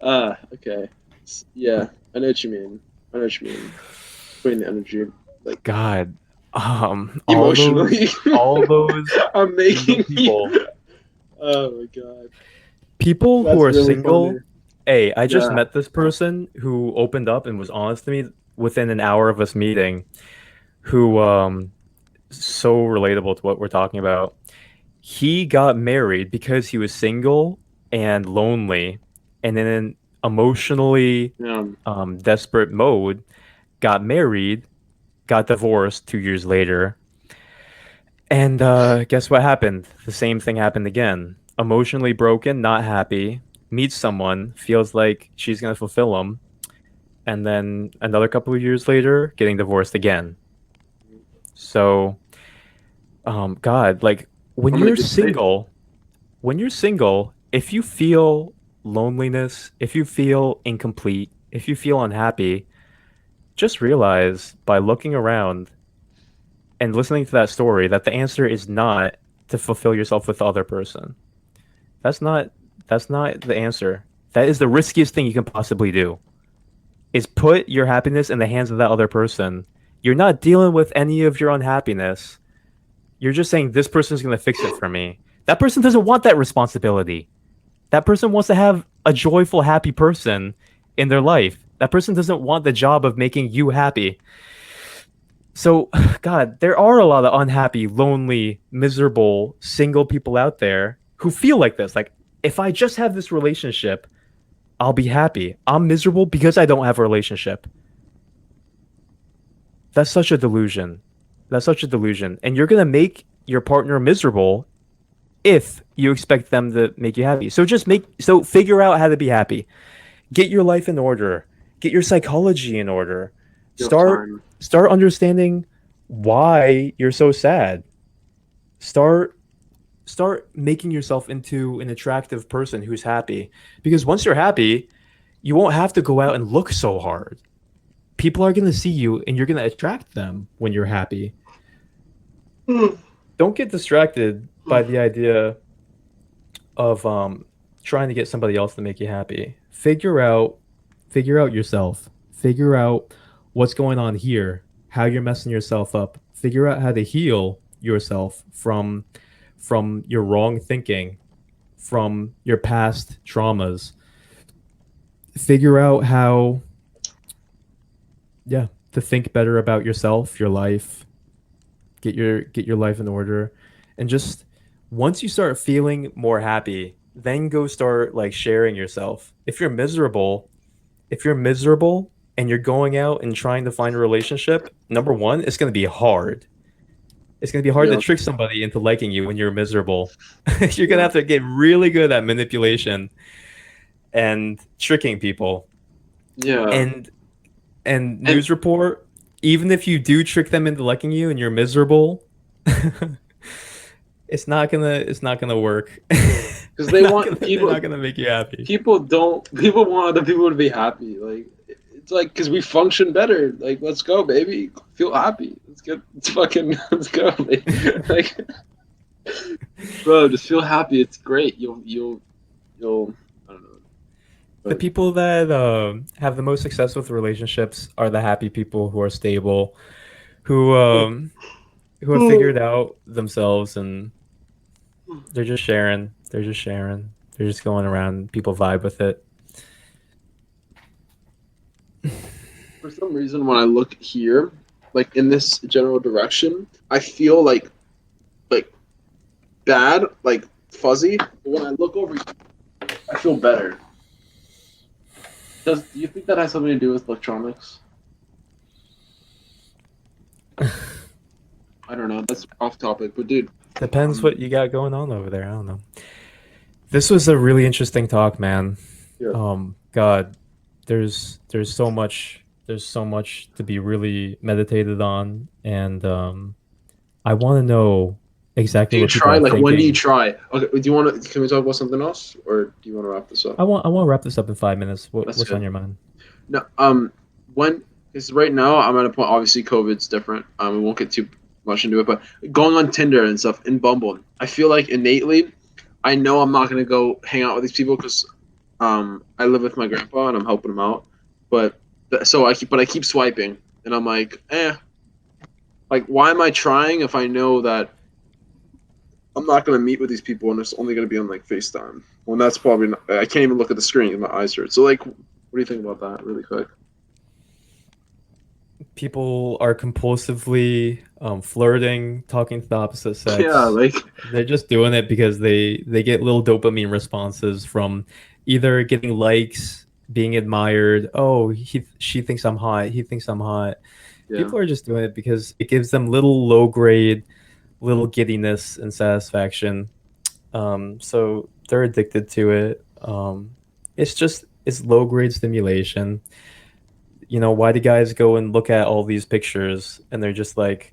Okay. Yeah, I know what you mean. I know what you mean. Putting the energy, like God, emotionally. all those I'm single making you. people, Oh my god, people who that's are really funny. single. Hey, I just Yeah. met this person who opened up and was honest to me within an hour of us meeting. Who so relatable to what we're talking about. He got married because he was single and lonely, and then in emotionally Yeah. desperate mode, got married, got divorced 2 years later, and guess what happened? The same thing happened again. Emotionally broken, not happy, meets someone, feels like she's gonna fulfill him, and then another couple of years later, getting divorced again. So, God, like when I'm in a you're good state. single, if you feel loneliness, if you feel incomplete, if you feel unhappy, just realize by looking around and listening to that story that the answer is not to fulfill yourself with the other person. That's not that's not the answer. That is the riskiest thing you can possibly do. Is put your happiness in the hands of that other person. You're not dealing with any of your unhappiness. You're just saying this person's going to fix it for me. That person doesn't want that responsibility. That person wants to have a joyful, happy person in their life. That person doesn't want the job of making you happy. So, God, there are a lot of unhappy, lonely, miserable, single people out there who feel like this. Like, if I just have this relationship, I'll be happy. I'm miserable because I don't have a relationship. That's such a delusion. That's such a delusion. And you're going to make your partner miserable if you expect them to make you happy. So figure out how to be happy. Get your life in order. Get your psychology in order. You have Start time. start understanding why you're so sad. Start start making yourself into an attractive person who's happy. Because once you're happy, you won't have to go out and look so hard. People are going to see you and you're going to attract them when you're happy. Don't get distracted by the idea of trying to get somebody else to make you happy. Figure out yourself. Figure out what's going on here, how you're messing yourself up. Figure out how to heal yourself from your wrong thinking, from your past traumas. Figure out how to think better about yourself, your life. Get your life in order and just once you start feeling more happy, then go start like sharing yourself. If you're miserable and you're going out and trying to find a relationship, number one, it's going to be hard. It's going to be hard to Yeah, trick somebody into liking you when you're miserable. You're going to yeah, have to get really good at manipulation and tricking people. yeah. And and And news report, even if you do trick them into liking you and you're miserable, it's not gonna work. because they want They're people, not gonna make you happy. people want other people to be happy. Like it's like because we function better. Like let's go, baby. Feel happy. Let's get let's fucking let's go, baby. Like bro, just feel happy. It's great. You'll I don't know. The But people that have the most success with relationships are the happy people who are stable, who um, who have figured out themselves and they're just sharing. They're just sharing. They're just going around. People vibe with it. for some reason, when I look here, like in this general direction, I feel like bad, like fuzzy. But when I look over, I feel better. Do you think that has something to do with electronics? I don't know. That's off topic, but dude, Depends um, what you got going on over there. I don't know. This was a really interesting talk, man. yeah. God, there's so much to be really meditated on, and I want to know exactly Do you what people try? are Like, when do you thinking. try? Okay. Do you want to? Can we talk about something else, or do you want to wrap this up? I want to wrap this up in 5 minutes. That's What's on good. your mind? No. When? Because right now I'm at a point. Obviously, COVID's different. We won't get too much into it, but going on Tinder and stuff in Bumble, I feel like innately, I know I'm not gonna go hang out with these people because I live with my grandpa and I'm helping him out. But I keep swiping and I'm like, like why am I trying if I know that I'm not gonna meet with these people and it's only gonna be on like FaceTime. Well, that's probably not, I can't even look at the screen. My eyes hurt. So like, what do you think about that, really quick? People are compulsively flirting, talking to the opposite Yeah, sex. like They're just doing it because they get little dopamine responses from either getting likes, being admired. Oh, she thinks I'm hot. He thinks I'm hot. yeah, People are just doing it because it gives them little low grade, little giddiness and satisfaction. So they're addicted to it. It's low grade stimulation. You know, why do guys go and look at all these pictures and they're just like,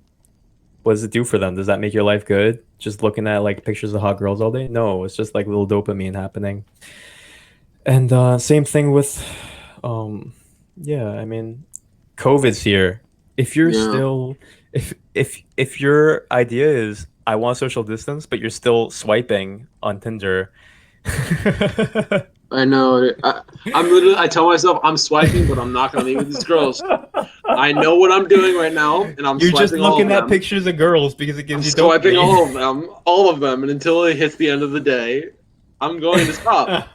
what does it do for them? Does that make your life good? Just looking at like pictures of hot girls all day? No, it's just like little dopamine happening. And same thing with, um, yeah, I mean, COVID's here. If you're yeah. still, if your idea is I want social distance, but you're still swiping on Tinder, I know. I'm literally. I tell myself I'm swiping, but I'm not gonna meet with these girls. I know what I'm doing right now, and I'm you're just swiping all of looking at them. pictures of girls because it I'm gives you swiping dopamine. all of them, and until it hits the end of the day, I'm going to stop.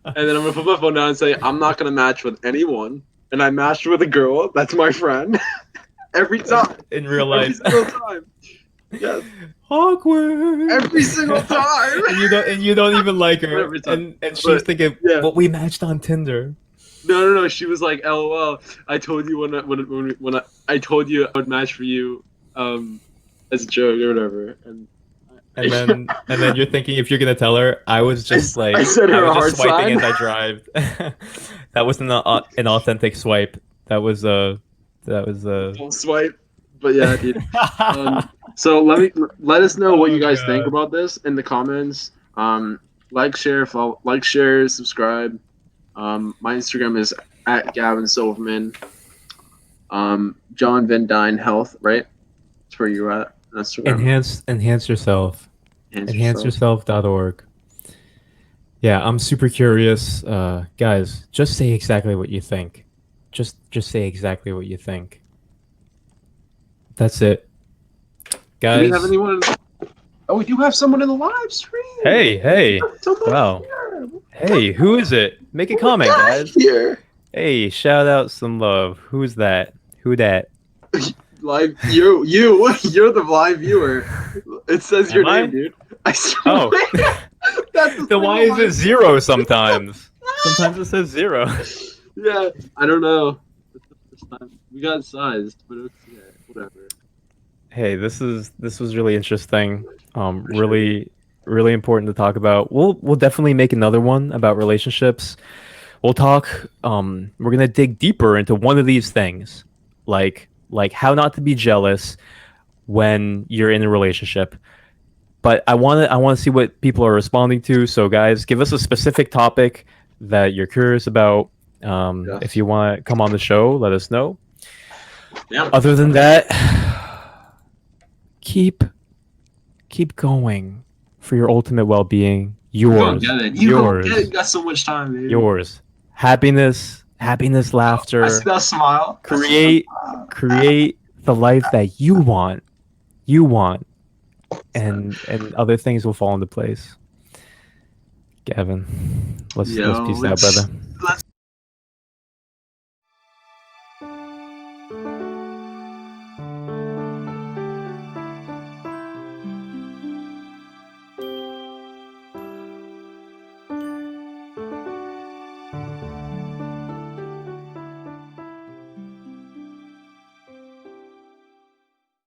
And then I'm gonna put my phone down and say I'm not gonna match with anyone. And I matched with a girl. That's my friend. Every time, In real every life. single time. Yes, Awkward. every single time. And you don't even like her, Every time. and she's But thinking, yeah, "But we matched on Tinder." no. She was like, "LOL." I told you I told you I would match for you, as a joke or whatever. And then you're thinking if you're gonna tell her, I was just I like set I her a was just heart swiping sign. as I drive. That wasn't an authentic swipe. That was that was Full swipe. But yeah, dude. So let us know what Oh you guys think god. about this in the comments. Like, share, follow, like, share, subscribe. My Instagram is at Gavin Silverman. John Van Dyne Health, right? That's where you're at on Instagram. Enhance yourself. Enhance yourself. Enhanceyourself.org. Yeah, I'm super curious. Guys, just say exactly what you think. Just say exactly what you think. That's it. Do we have Guys, anyone? Oh, we do have someone in the live stream. hey. Someone Wow. here. Hey, who is it? Make a Oh my comment, God, guys. here. Hey, shout out some love. Who's that? Who that? Live, you're the live viewer. It says Am your I? name, dude. I swear. Oh. That's the Then why single is it line. 0 sometimes? Sometimes it says 0. Yeah, I don't know. It's the first time we got sized, but it's yeah, whatever. Hey, this was really interesting. For sure. Really important to talk about. We'll definitely make another one about relationships. We'll talk we're gonna dig deeper into one of these things. Like how not to be jealous when you're in a relationship. But I wanna see what people are responding to. So guys, give us a specific topic that you're curious about. If Yes. you want to come on the show, let us know. Yeah. Other than that, keep keep going for your ultimate well-being. You gonna Yours, get it. You gonna get it. You yours, got so much time, baby. yours. Happiness, I see laughter. that smile. I see that Create, smile. create the life that you want, and other things will fall into place. Gavin, let's Yo, peace out, brother. let's